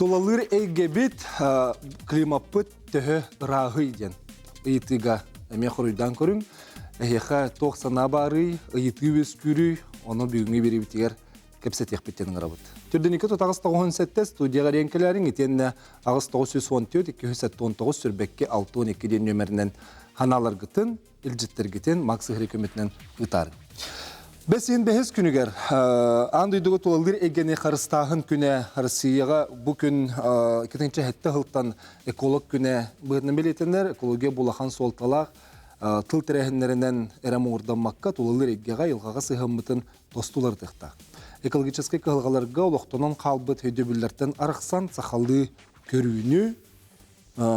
Тулалыр эйгебит климаппыт төһө рагы иден. Ыйтыга эме хоруйдан көрүң. Эхеха 90 бары, ыйты күрү, оны бүгүнгө берибитигер кепсетек биттенин арабыт. Түрдөнүкө тотагыс 97 студияга ренкелерин итенне агыс 914 219 сүрбекке 612 ден нөмеринен ханалар гытын, илжиттер гытын Максыгыр өкмөтүнөн ытар. Бесин бехес күнүгер андыйдыгы тулалыр эгене харыстагын күнө Россияга бу күн 2-нче хетте хылтан эколог күнө быгынын белетендер экология булахан солталак тыл терехиннеринен эрамурданмакка тулалыр эгега илгага сыгыммытын достулар тыкта. Экологический кылгаларга олоктонон калбыт хөдөбүллөрдөн арыксан сахалды көрүүнү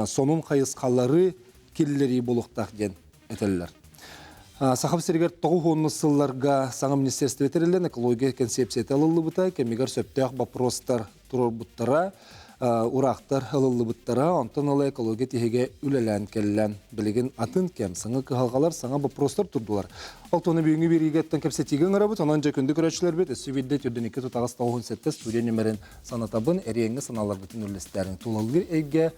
сонун кайыскалары киллери болуктак ден этеллер. Сахап сергер 90 сылларга саңа министерство ветеринария экология концепцияты алылыбыта, кемигер сөптөк вопростар турбуттара, урактар алылыбыттара, онтон ала экология тихеге үлелен келлен билеген атын кем саңа кыгалгалар саңа вопростар турдулар. Алтоны бүгүнгү биригеттен кепсетиген арабыт, онан жакынды көрөчүлөр бет, сөбүддө түрдөнүкө тутагыс 97 студия нөмерин санатабын эреңге саналар бүтүн үлестерин тулалгыр эге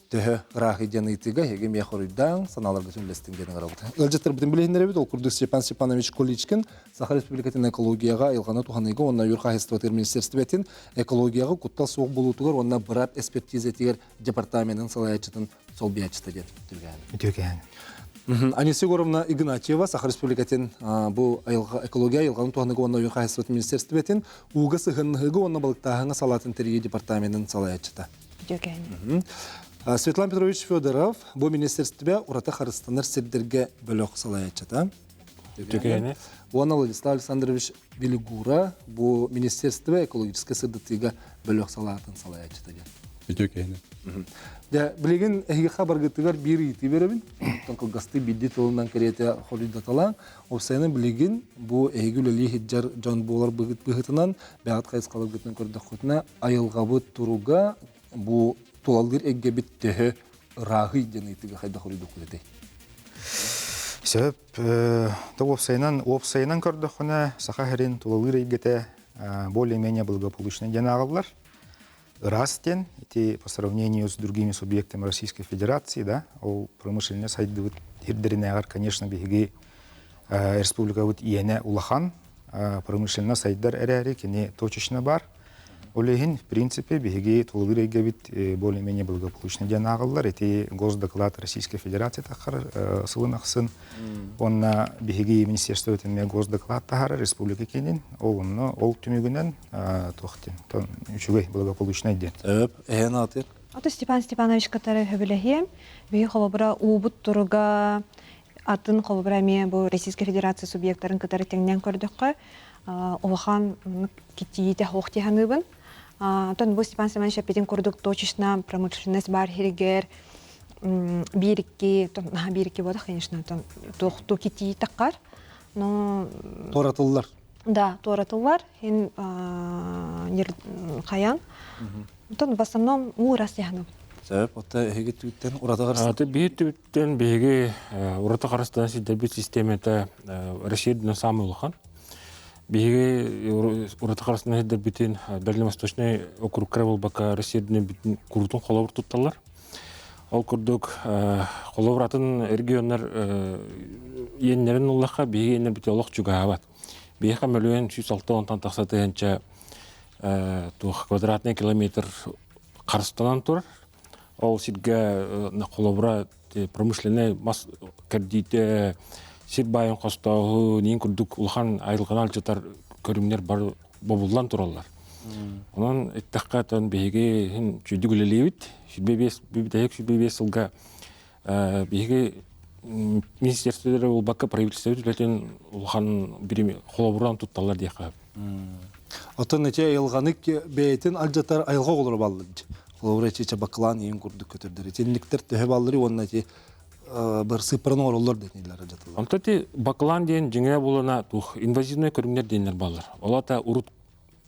төһө рахиден итига хеге мехорыйдан саналарга сүнлестингенин арабыт. Ылжыттар бүтүн билетиндер бит, ол Курдук Степан Степанович Количкин Саха Республикатын экологияга айылгана туханыга, онна юрхахиство министерствотен экологияга куттал соок болутугар, онна бирап экспертиза тигер департаментин салаячытын сол биячыта ден түргөн. Аниса Егоровна Игнатьева Саха Республикатын бу экология айылгана туханыга, онна юрхахиство министерствотен уга сыгынныгы, онна балыктагына салатын терие департаментин салаячыта. Светлана Петрович Федоров, бу министерстве урата харыстаныр сердерге бөлөк салаячыта. Уана Владислав Александрович Белигура, бу министерстве экологический сырдытыга бөлөк салатын салаячыта. Билеген эге хабаргытыгар бир ити беребин. Тонкылгасты бидди тылынан керете хоридаталан. Осайны билеген бу эгүлели хиджар жан болар быгытынан бягат кайыскалып гытын көрдөкөтүнө айылгабыт туруга бу тулалгыр эгге биттеһе рагы денитиге хайда хоридук кете. Сөп опсайнан көрдөкөнө саха херин тулалгыр эггете более-менее благополучно денагылар. Растен эти по сравнению с другими субъектами Российской Федерации, да, ол промышленность сайдыбыт хирдеринегар, конечно, биги республика вот иене улахан промышленность сайдар эрэри кене точечно бар. Олегин, в принципе, биги тулгыры габит более-менее благополучно денагылар. Эти госдоклад Российской Федерации тахар сылынахсын. Он на биги министерство этими госдоклад тахар республика кенин. Ол түмүгүнөн тохтин. Тон үчүгөй благополучно ден. Энатыр. Аты Степан Степанович который хөбүлэхи биги холобура убут туруга атын холобура ме бу Российской Федерации субъекттарын кытары теңнен көрдөккө улахан китиите хохтиханыбын. Тон бу Степан Степанович апетин курдук точечно промышленность бар хиригер бирики, тон бирики бода, конечно, тон тохту кити таккар. Но Торатыллар. Да, торатыллар. Ин каян. Тон в основном урас яхнып. Себеп ата эге түттен урата карсы. Аты бир түттен беге урата карыстан сидебит системата Россияда самый улахан. Биги урата карасына хедер битин Дальневосточный округ Краволбака Россияда битин курдун холовур тутталар. Ол курдук холовуратын регионнар еннерин уллаха биги еннер бити олох чугаабат. Биги хамелуен 106 тақсатыянча квадратный километр карыстанан тур. Ол сирге холовура промышленный мас кредите сир байын костогу нин курдук улахан айылган алжатар көрүмнөр бар бобулдан туралар. Онон иттаккатан биги чүдүгүлелебит. Бибитек жылга биги министерстволор ул бакка правительстволорден улахан бирими холобуран тутталар дияка. Атын нече айылганык бейтин алжатар айылга колор балды. Холобура чече баклан ин курдук көтөрдөр. Тендиктер төһө балдыры онна че бір сыпырын ороллар дейнелер ажатылар. Антати баклан дейін жеңе болана тух инвазивный көрімдер дейнер балар. Олата урут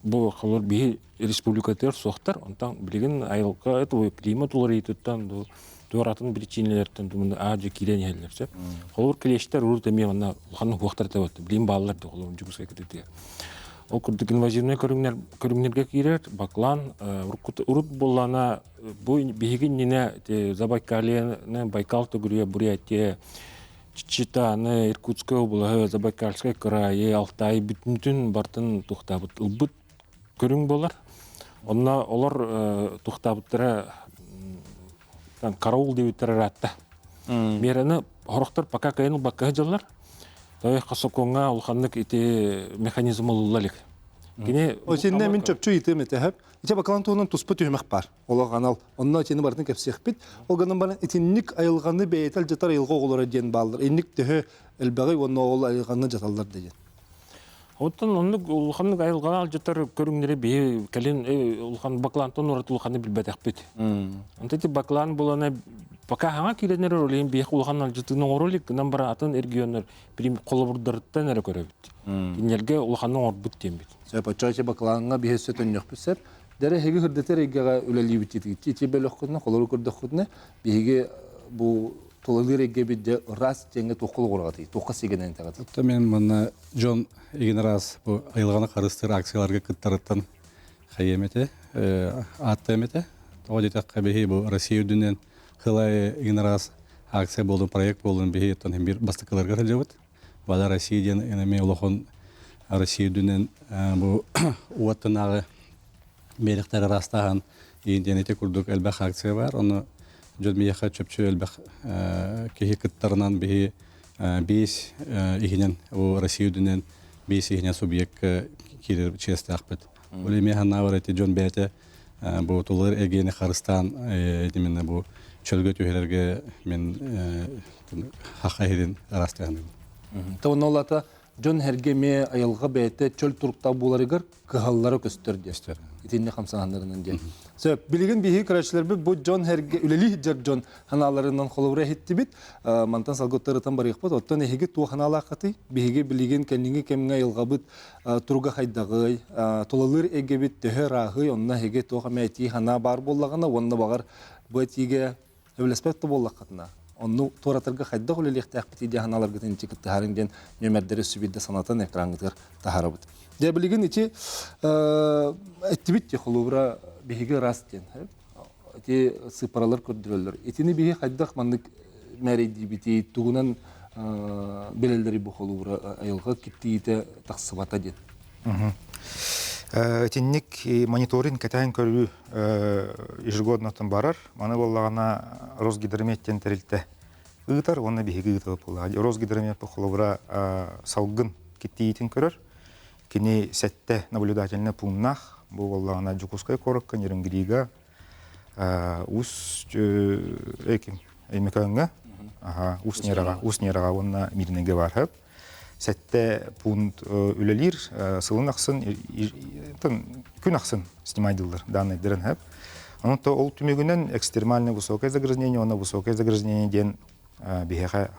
бұл қалар бейі республикатер соқтар, онтан білген айылға климат олар етуттан дуаратын причинелерден ажы кирен елерсе. Қолыр келештер урут әме онна ұлғанның хуақтар табатты. Білген балалар да қолыр жүгізге кетеді. Ол күрдік инвазивный көріңнерге кирер, баклан, урут боллана, бу бігін нене Забайкальяны, Байкал түгірі, Бурятия, Читаны, Иркутская облаһы, Забайкальская крайы, Алтай, бүтін бартын тухтабыт. Ылбыт көрің болар. Онна олар тухтабыттыра караул дебиттері ратта. Мерені хорықтар пока кайыныл баққа жылар. Той қасықоңа ұлханлық ете механизм олылалық. Осенне мен чөпчү итем этеп. Иче бакалан туунун туспу түймөк бар. Ол канал. Онна чени бардын кепсек бит. Ол ганан барын итинник айылганы бейтел жатар айылга оголора ден балдыр. Инник төһө элбагы онна ол айылганы жаталдар деген. Оттан онлук улханлык айылганы ал жатар көрүңнери бе кален улхан баклантон урат улханы билбетек бит. Онтети баклан булана пока ханга киленер ролин бе улхан ал жатының ролик нан бара атын регионер прим колобурдырттан эре көрөбүт. Инерге улханның орбут тембит. Сөп очачы бакланга бихесе төннөк бисеп. Дәре хеге хөрдәтер игега үләли битти. Тити белөккөнне колору көрдөккөнне биге бу толылыр эге бидде раз теңге токул кургаты. Токка сегенен тагат. Топта мен мына Джон еген раз бу айылганы карыстыр акцияларга кыттарыттан хаемете, аттемете. Одета кабеһи бу Россия дүнен хылай еген раз акция болду, проект болду беһи тон бир бастыкаларга жабыт. Бала Россияден энеме улохон Россия дүнен бу уаттанагы мерихтер растахан инденете курдук элбах акция бар. Оны жодмияха чөпчү элбах кеһи кыттарынан беһи 5 игенен у Россия дүнен 5 игенен субъект кирер честе ахпет. Уле механа варете жон бете бу тулар эгене Харыстан именно бу чөлгө төһөлөргө мен хахайрин растаган. Тонолата Джон Хергеме айылга бете чөл турукта буларыгыр кыгаллары көстөрдү. Итинне хамсандарынан ден. Сөп билген биһи карачлар бу Джон Херге үлели жер Джон ханаларынан холовра хитти бит. Мантан салготтарытан барык бат. Оттон эһиге ту ханала каты биһиге билген кеннинге кемге айылга бит туруга хайдагы тололыр эге бит төһө рагы онна эге ту хамети хана бар боллагана онна багар бетиге өвлеспекте боллакатна. Онну торатырга хайда холелих тахпити диханаларга тенчик тахарыңден нөмердери сүбидде санатан экрангытыр тахарабыт. Де билген ичи эттибит холубра биһиге растен. Эти сыпаралар көрдүрөлөр. Этини биһи хайдах мандык мәреди бити тугунан белелдери бу холубра айылга киттиите таксыбата дет. Этинник мониторинг катайын көрүү ежегодно тан барар. Маны боллагана Росгидрометтен терилте ыытар, оны биһиги ыытып була. Росгидромет холобра салгын киттиитин көрөр. Кини сетте наблюдательный пунктнах бу боллагана Жукуская коракка Неренгрига ус эким эмекаңга уснерага онна мирнеге бар. Сетте пункт үлелир, сылын ақсын, күн ақсын снимайдылар данный дырын хэп. Онто ол түмегінен экстремальное высокое загрязнение, оно высокое загрязнение ден бихеха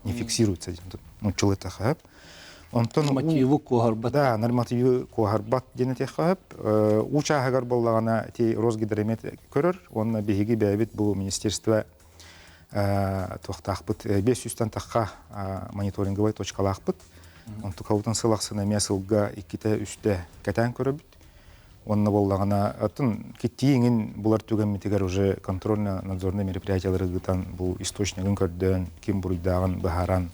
не фиксируется, чулыта хэп. Нормативы кохарбат. Да, нормативы кохарбат ден этех хэп. Учахагар боллагана ти Росгидромет көрөр, онна бихеги бәбит бұл министерство тохтахпыт 500-тан таққа мониторинговый точкалақпыт. Он тұқаутын сылақсына месылға иккіті үсті кәтән көрібіт. Онна боллағана атын кеттейіңін бұлар түгенметігер уже контрольно-надзорный мероприятиялары ғытан бұл источнигін көрден, кем бұруйдағын бұхаран,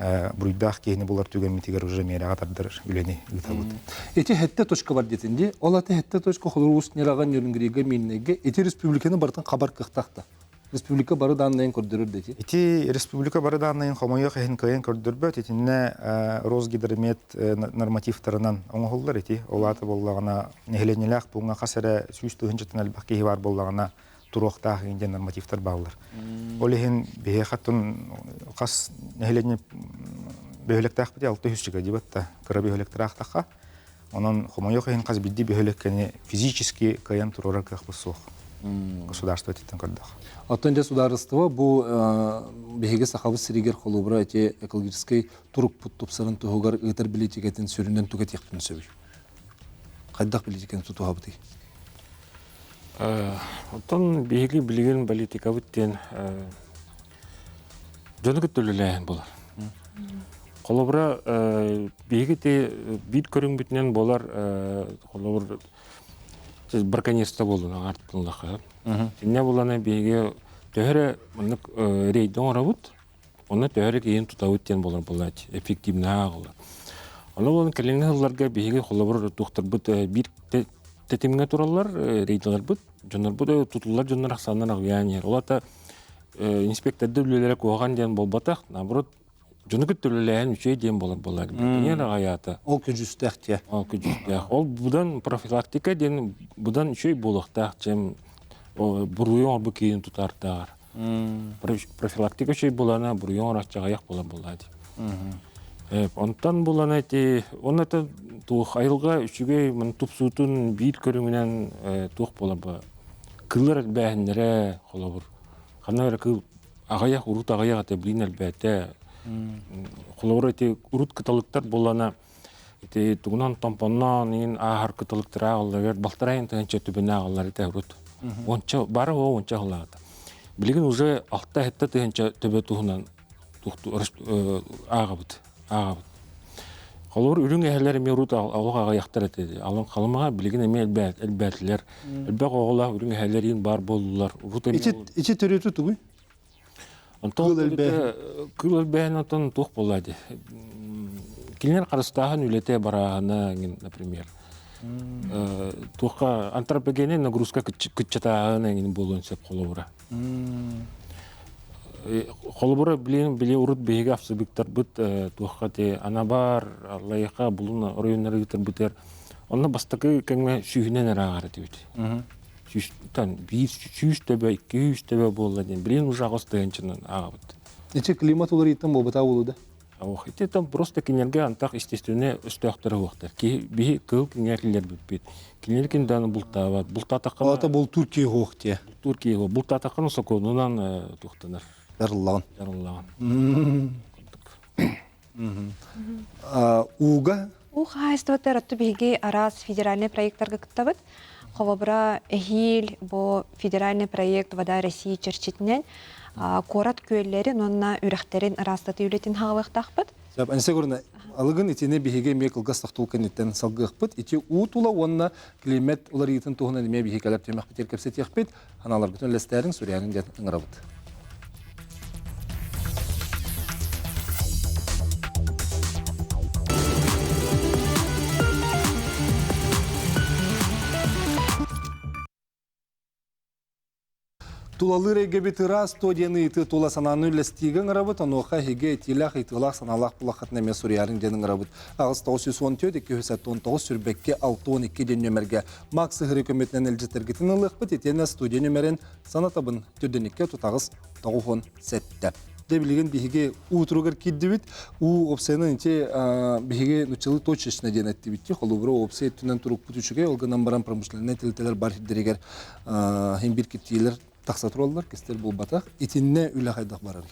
бұруйдақ кейіні бұлар түгенметігер уже мераға тардыр үлені ғытабыт. Эти хетте точка бар детинде, ол аты хетте точка холуус нераған Нюрнгриге миннеге, эти республиканы бартын қабар қықтақты. Республика бары данныйын көрдөрөр дети. Ити республика бары данныйын хомойо кайын көрдөрбөт, итинне Росгидромет нормативтарынан оңголлар ити. Олаты боллагана нехеленелак буңа касара сүйстүгүнчөтөн албак кейи бар боллагана туруктак инде нормативтар баглар. Олехин бие хаттын кас нехелене бөөлөктак бити 600 чыга дибатта. Кыра бөөлөктактакка. Онон хомойо кайын каз бидди бөөлөккени физически кайын турурак кахбысох. Государство титен көрдөх. Оттон же сударство бу беге сахабы сиригер холубра эти экологический турук путтупсарын тугар ытар билетикетин сүрүнөн тугат яктын сөбү. Кайдак билетикен тутугабыты. Оттон беге билген политика бүттен жөнүгөт төлөлөйн болар. Холобра биги те бит көрүң бүтүнөн болар холобра браконьерство болду артылаха. Тинне буланы биги төһөрө мынык рейдон орабут. Оны төһөрө кийин тутабыт тен болар булат эффективна агыла. Аны болон келеңе хылларга биги холобра доктор бут бир тетимге туралар рейдлар бут. Жонор бут тутулар жонор аксаннан агыян. Олата инспекторды үлелерек оған ден болбатақ, наоборот, жуны күттүлеләйін үшей ден болар. Нер аята. Ол күжүстәхте. Ол бұдан профилактика ден бұдан үшей болықтақ, жем бұруйон орбы кейін тұтартағар. Профилактика үшей болана бұруйон орақчаға яқ болады. Онтан болана әте, оны әте туық айылға үшіге тұпсутын бейт көріңінен туық болабы. Кылыр бәхіндері қолабыр. Ханна кыл агаяк урут агаяк ате блин әлбәттә. Холовра те урут кыталыктар болана. Ите тугунан тампоннан ин ахар кыталыктар аллар балтырайын тәнчә төбенә аллар ите урут. Онча бары о онча халата. Билген уже алта хетта тәнчә төбе тугунан тухту агабыт. Холор үрүң әһәләре мерут алга агаяктар ите. Алын калмага билген эме әлбәтләр. Әлбәк оғла үрүң әһәләрин бар болулар. Ичи төрөтү тугуй? Кыл әлбәһен антон тух болады. Кинер карыстаһын үлете бараһына, например. Тухка антропогенный нагрузка кытчатаһын болуын сеп холобра. Холобра биле урут беге авсыбыктар бут тухка те анабар лайка булуна районнары гитер бутер. Онна бастакы кеңме сүйүнен арагары дебит. Сүйүстан бир сүйүстөбө 200 төбө болду ден. Билен уже агыстыгынчын агабыт. Нече климат улар итен болбата болууда? Ох, это там просто кинерге антак естественно өстөктөр вакта. Ки би кыл кинерлер бит. Кинерген даны бултабат. Бултатакка. Алата бул Туркия хохте. Туркия бултатакка соконунан тухтанар. Дарылган. Уга Уха эстоваттар атту биги арас федеральный проекттарга кыттабыт. Холобра эхил бо федеральный проект Вода России черчитнен корат көйлери нонна үрәхтерин арастаты үлетин хавыктакпыт. Сәп ансы көрнә алыгын итене биһиге мекылга сактулкан иттен салгыхпыт. Ити утула онна климат улар итен тухна неме биһигеләр темәк битер кепсет яхпыт. Аналар бүтән лестерин Сүриянын дә ыңрабыт. Тулалыры гебитыра студияны иты тула сананы үлестиген работ, аноха хиге тилах итылах саналах пулахат неме Сүриярын денің работ. Ағыз 914-219 сүрбекке 612 ден нөмерге Максы ғыры көметінен әлжеттергетін ұлықпыт етені студия нөмерін санатабын түрденікке тұтағыз 9 сәтті. Дебілген бігіге ұтыруғыр кеддебіт, опсайынан инте бігіге нүчілі точечіне ден әтті бітті. Қолыбыры опсай түнен тұруқ бұтүшіге, олғынан баран промышленне тілтелер бар хиддерегер хембір кеттейлер тақсатыроллар, кестер бұл батақ, етінне үлі қайдақ барар.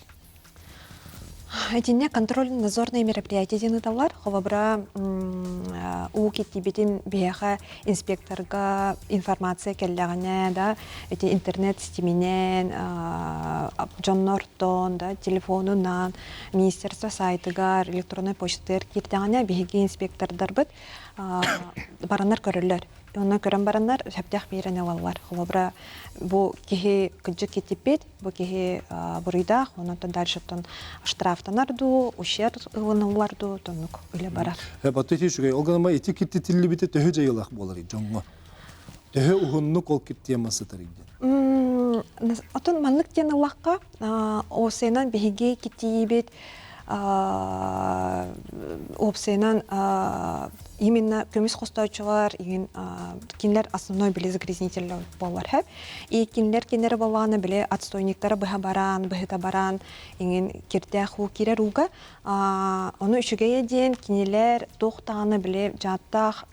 Этинне контрольно-надзорные мероприятия деныталар. Холобра у кеттибитин бияха инспекторга информация келлягане, да, эти интернет-системенен, Джоннортон, да, телефонунан, министерство сайтыгар, электронный почтер киртягане биһиги инспектордар бит бараннар көрөллөр. Онна көрөн бараннар септях бирен алалар. Холобра бу кихи кыжык кетипет, бу кихи бурыйда, онтон дальшетон штрафтанарду, ущер ылыналарду, тонук үле бара. Батты тишүгэй, олганама эти китти тилли бите төһө жайылах болар жоңго. Төһө угуннук ол кит темасы тарыйды. Отон манлык тен Аллахка, осенан биһиги китибет опсенан именно көмүс хостаучулар кинлер основной биле загрязнитель болар хэп. И кинлер баланы биле отстойниктары быха баран, быхыта баран, иген киртяху кирер уга. Оны үшүгeye ден кинелер тоқтаны биле жаттах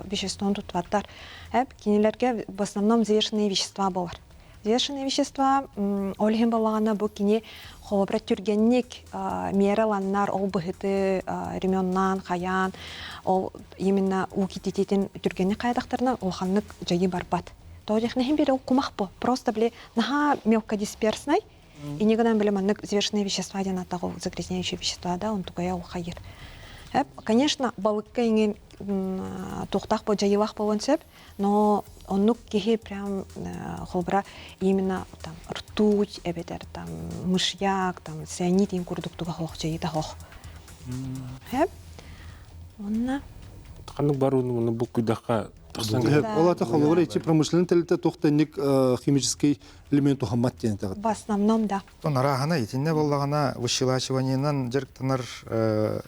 веществон тутваттар. Хэп кинелерге в основном взвешенные вещества болар. Взвешенные вещества олхин баланы бу кини холобра түргенник мераланнар ол быхыты ременнан, хаян, ол именно укититетин түргенник кайдактарынан олханнык жайы барбат. Тоодехнехин бири ол кумах бу. Просто биле наха мелкодисперсный И никогда были маннык взвешенные вещества, один от того загрязняющие вещества, да, он только я ухайыр. Конечно, балыкка инген тухтах по жайылах по онсеп, но он ну кихи прям холбра именно там ртуть, эбетер там мышьяк, там цианид ин курдук туга хох жайыта хох. Онна. Ханны баруны бұл күйдаққа Олата холовар эти промышленный телте тохтенник химический элемент тухаммат тен тагы. В основном, да. Он рахана итинне боллагана вышелачиваниенан жерктанар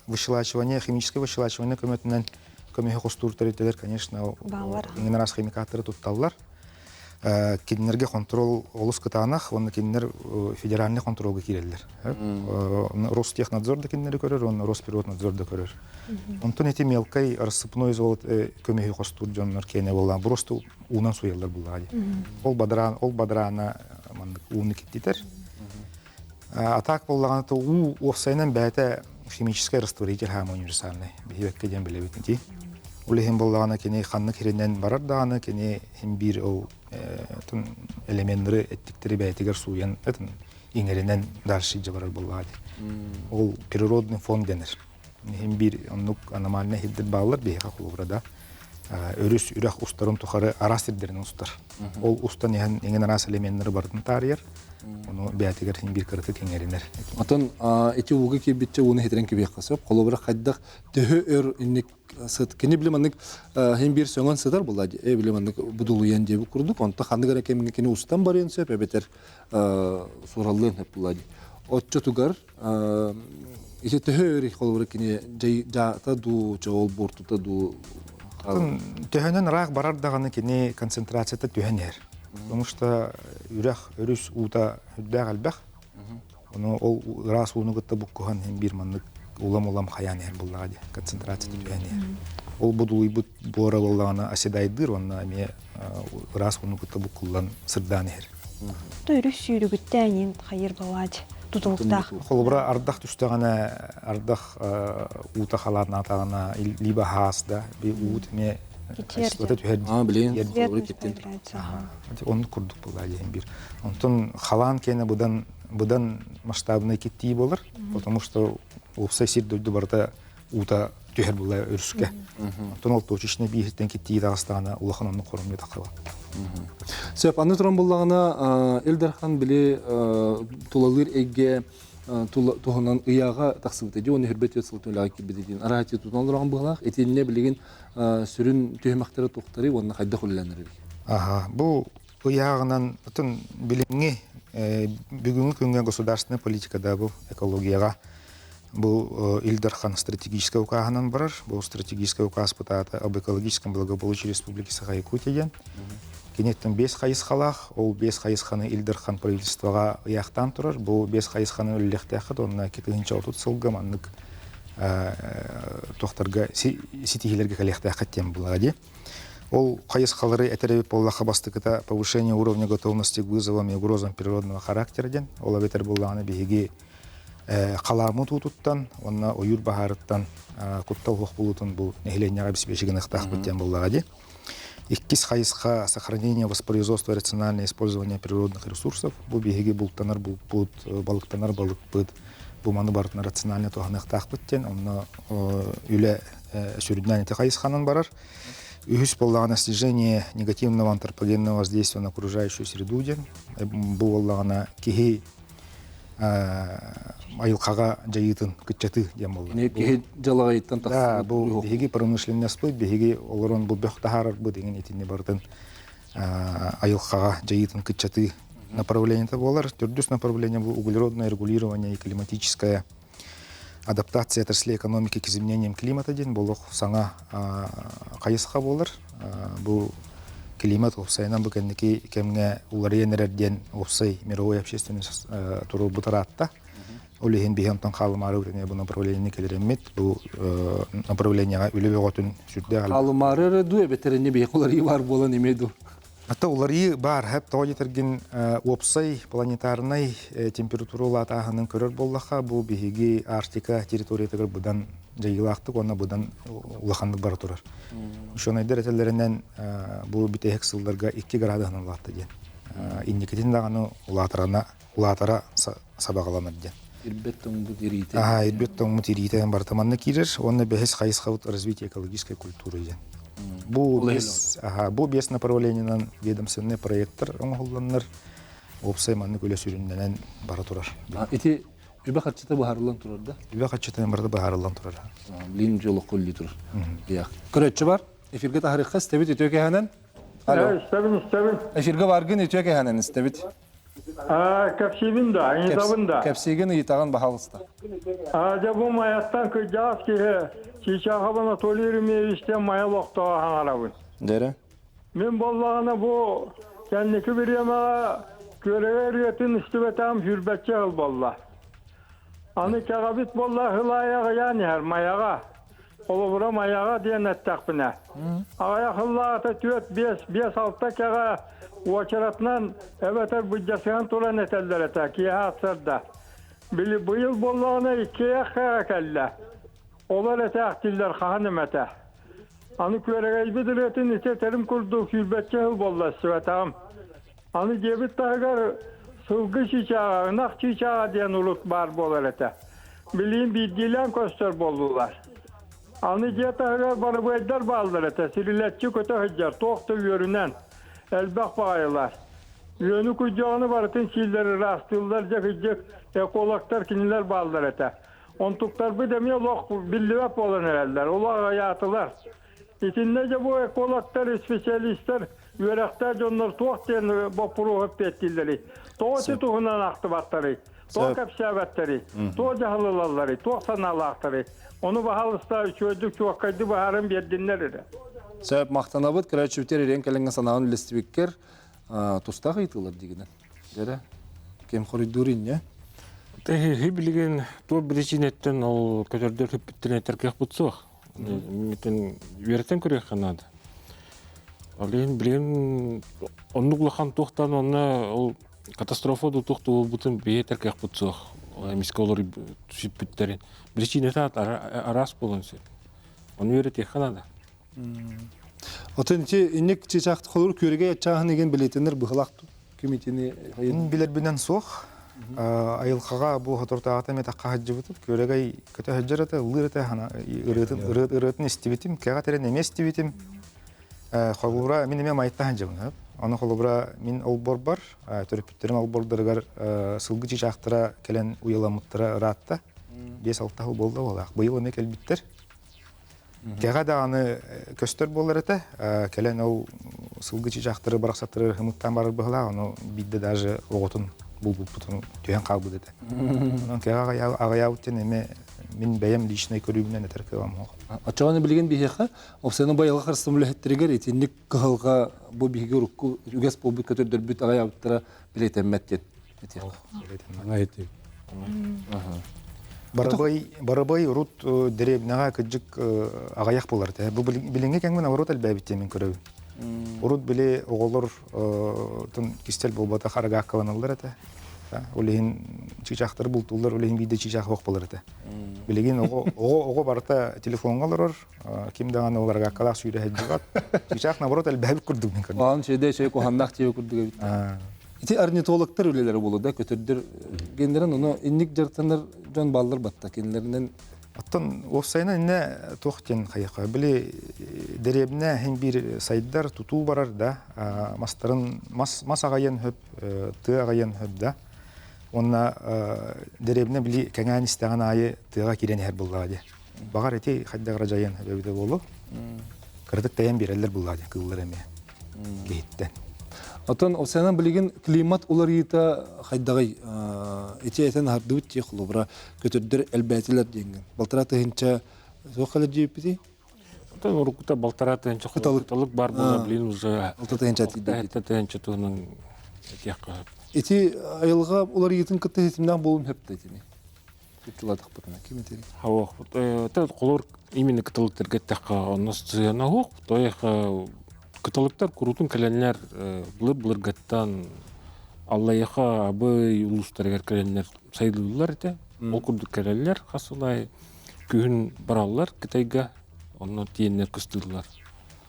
вышелачивание, химическое вышелачивание көмөтүнөн көмөһө костуртарыттер, конечно, иңин раз химикаттары тутталлар. Киннерге контрол олус кытаанах, онны киннер федеральный контролга киреллер. Ростехнадзор да киннери көрөр, он Росприроднадзор да көрөр. Онтон эти мелкой рассыпной золот көмөһө костур жоннор кене болла, просто унан суяллар буллади. Ол бадрана мандык уны киттитер. А так боллаганта у офсайнан бәте химический растворитель һәм универсальный. Бихекке ден билебитти. Улехин боллагана кене ханны киренен барар даганы кене хим бир ол тун элементтери эттиктери бәйтигер суян этин иңеринен дарши жабарар боллади. Ол природный фон денер. Хим бир оннук аномальный хиддет баллар бейха кулубрада. Өрүс үрах устарын тухары арастердерин устар. Ол устан эңен арас элементтери бардын тарыйар. Onu bəyətigar him bir qırıtıq ingerinler. Atan eti uğu ki bitçe onu hetiren ki beyqasıb, qolubra qaddaq tühü ör innik sıt. Kini bilemandık him bir söngön sıtar buladı. Bilemandık buduluyen debi kurduk. Onta xandı gara kemini kini ustan barıyan söp, beter sorallığın hep buladı. Otça tugar, iti tühü ör qolubra kini jata du, çoğul bortuta du. Tühünün raq barar dağını kini konsentrasiyata tühün yer. Потому что үрәх өрүс ута хүддәг албах. Оны ол рас уны гытта буккухан бир маннык улам хаян ер буллагы концентрация дигәне. Ол будулый бут бора боллагына аседайдыр, онна ме рас уны гытта буккуллан сырдан ер. Төрүс сүйрүгүттәнин хайыр балады. Тутулуктах. Холбра ардах түстәгәнә ардах ута халатна атагына либо хасда би ут ме Блин, добрый киттен. Он курдук булады бир. Онтон халан кене будан масштабный китти болар, потому что улса сирдөйдү барда ута төһөр була өрүскө. Онтон ол точечный бихтен китти Дагыстана улаханын корумду такыла. Сөп аны туран буллагына Элдархан биле тулалыр эге тухунан ыяга таксыбыты же оны хөрбет өтсөлтөлөгө кибидин арати тутулган булак этинне билген сүрүн төһмактары токтары онна кайда кулланыр. Бу ыягынан бүтүн билимге бүгүнкү күнгө государственный политикада бу экологияга бу Элдархан стратегический указынан барар. Бу стратегический указ путата об экологическом благополучии Республики Саха-Якутия. Кенеттен 5 хайыз халах, ол 5 хайыз ханы Элдархан правительствоға яқтан тұрар. Бұл 5 хайыз ханы өлілектәқі, онына кетігінші отут сылғы маннық тоқтарға, сетихилерге кәлектәқі тем бұлады. Ол хайыз халары әтеребіп боллаға бастықыта повышение уровня готовности к вызовам и угрозам природного характерден. Ол әбетер боллағаны бейге қаламы тұтуттан, онына ойыр бағарыттан құттал хоқ болутын бұл нәхіленияға беспешігін ықтақ бүттен боллағады. Иккис хайысқа сохранение, воспроизводство и рациональное использование природных ресурсов. Бу беги бултанар булпут, балыктанар балык бут. Бу маны бартына рациональный тоғанық тақпыттен. Онна үлі сүрдінәнеті хайысқанын барар. Үхіс боллағына снижение негативного антропогенного воздействия на окружающую среду ден. Бу боллағына кехей айылқаға жайытын күтчаты дем болды. Кехей жалағайыттан тақсы. Да, бұл беги промышленный спой, беги оларон бұл бөқтахарар бұл деген етіне бардын айылқаға жайытын күтчаты направление-то болар. Түрдіс направление бұл углеродное регулирование и климатическая адаптация отраслей экономики к изменениям климата ден. Бұл саңа қайысқа болар. Бұл климат опсайнан букенники кемге уларыенерден опсай мировой общественность туру бутаратта. Олехин бихемтан халымары үтене бұл направление келеремет. Бұл направлениеға үлебе ғотын сүрде ғалып. Халымары дуе бетеріне бейк олары бар болан емейду. Ата улары бар, хәп тоғы жетерген опсай планетарный температуралы атағының көрір боллаға. Бұл бейге Арктика территориятығыр бұдан жайылақтық, оны бұдан улақандық бар тұрар. Шонайдар әтелерінен бұл бітейік сылдарға 2 градығынан лақты ден. Инникетин дағаны улатара сабағаламыр ден. Ирбет тоңбут ирите. Ирбет тоңмут иритен бартаманны кирер, онны бәхес қайысқауыт развитие экологической культуры ден. Бу бес направлениянан ведомственный проекттар оңғылданыр, опсай манны көлі сүрінденен бара тұрар. Ити үбә қатчыта бахарылан тұрар да? Үбә қатчыта барды бахарылан тұрар. Лин жолы қолли тұрар. Көрөтші бар? Эфирге тахарыққа істебет өтөке ханан? İstabın. Эфирге баргын өтөке ханан істебет? Kapsibin de, aynı zabın da. Кәпсеген ыйтаған бахалыста. Bu mayattan kıyacağız ki Çiçağı bana tolirimi işte maya loktağı hanarabın. Dere? Ben bollağına bu kendiki bir yemeğe göreve riyetin istibetam hürbetçe hıl bolla. Anı kagabit bolla hılayağı yani her mayağa. Olubura mayağa diyen ettak bine. Ağaya hıllağı da tüyet 5-6 kaga uaçaratından evet büccesiyen turan eteller etek. Kiye atsarda. Bu yıl bollağına 2'ye kaga kelle. Olar etek diller hanım etek. Anı köregey bidiretin ite terim kurdu hürbetçe hıl bolla sivetam. Anı cebit tağgar sılgı çiçağı, nak çiçağı diyen ulut bar bolar etek. Bileyim bilgilen köster boldular. Anı cetağgar bana bu edler bağlılar etek. Siriletçi kötü hıccar, toğda yörünen. Elbaq bağıylar. Yönü kucağını varıtın silleri rastıllarca hıccık ekologlar kiniler bağlılar etek. Ontuklar bir demeye lok billivep olan herhalde. Ola hayatılar. İçindece bu ekologlar, spesyalistler, yüreklerce onlar toğ diyen bopuru hep ettileri. Toğ tutuğundan aktıbatları, toğ kapsavetleri, toğ cahılılalları, toğ sanalakları. Onu bahalısta çözdük çoğakkaydı baharın bir dinleri. Sebep maqtanabıt, kreatивтер ерен кәлінген санағын үлестібеккер тұстағы айтылар дегенен. Дәрі, кем қоридурин, не? Билген то причинеттен ол көтердер хүппіттен әтіркек бұтсық. Метін вереттен көрек қанады. Олен білген оннуғлақан тоқтан онна ол катастрофаду тоқты ол бұтын бей әтіркек бұтсық. Миске олар хүппіттерін. Причинеті арас болын сен. Оны вереттек қанады. Отын инек чечақты қолыр көреге ятчағын еген білетінер бұғылақты көметені қайын? Билер бінен соқ. Айылқаға бұл ғатортағата мет аққа хаджы бұтып, көрегей көті хаджар әті, ұлыр әті ұрытын істебетім, кәға тәрен еме істебетім. Қолыбыра мен еме майытта хаджы бұны. Оны қолыбыра мен олбор бар, төріпіттерім олбордарығар сылғы чечақтыра кәлен ұйыламыттыра ұратта. 5-6 жыл болды олақ. Бұйыл еме кәлбіттер. Кәға да аны көстер болар әті, кәлен ол сылғы чечақтыры барақсаттыры ғымыттан барыр бұғыла, оны бидді даже оғытын бұл-бұл-бұтын түйен қалбы деді. Оның кәға ағаяуыттен әме мен бәйім лишінай көрігімнен әтір кәвам оғы. Атчағаны білген бейхеқа, опсайны байылға қарыстым үліхеттірігер, етіндік қығылға бұл бейге ұрыққы үгес бұл бүт көтердер бүт ағаяуыттыра білетен мәттен. Барабай урут деребнага кыджык агаяк болар. Бу билинге кеңмен урут албабитте мен көрөбү. Урут биле оголор тун кистел болбата харага каланалар эте. Олеген чичактар бултулар, олеген биде чичак ок болар эте. Билеген ого барта телефонга алар, ким даган оларга калак сүйрө хеджигат. Чичак наоборот албабит курдук мен көрдүм. Ан шеде шей кохандак тие курдук. Ити орнитологтар үлелері болуда, көтердер гендерін, оны инник жартандар жон балдар батта, кендерінен... Аттан, офсайна инне тоқтен қайыққа. Біле деребіне хен бір сайдар туту барар да, мас ағайын хөп, ты ағайын хөп да. Онна деребіне біле кәңән істеген айы тыға керен әр бұлғады. Бағар әте қайдағыра жайын хөбі болу. Кырдық таян берелер бұлғады, кыллар әме кейттен. Атын осынан білген климат олар ета қайдағай ете әтен арды өтте құлыбыра көтердер әлбәтілер денген. Балтыраты хенча соққалы дейіп беді? Атын ұрықта балтыраты хенча құталық бар бұна білін ұзы. Балтыраты хенча дейді. Балтыраты хенча тұғының әтеққа. Эти айылға олар етін күтті етімден болым хөпті етіне. Күттіладық бұтына, кем етері? Хауақ. Қолыр имені күтіліктерге тәққа оныз тұзияна хоқ. Кыталыктар курутун каленлер былыр гаттан Аллайха абы улустаргар каленлер сайдылар эте. Ол курдук каленлер хасылай күн бараллар Кытайга онно тиеннер кыстылар.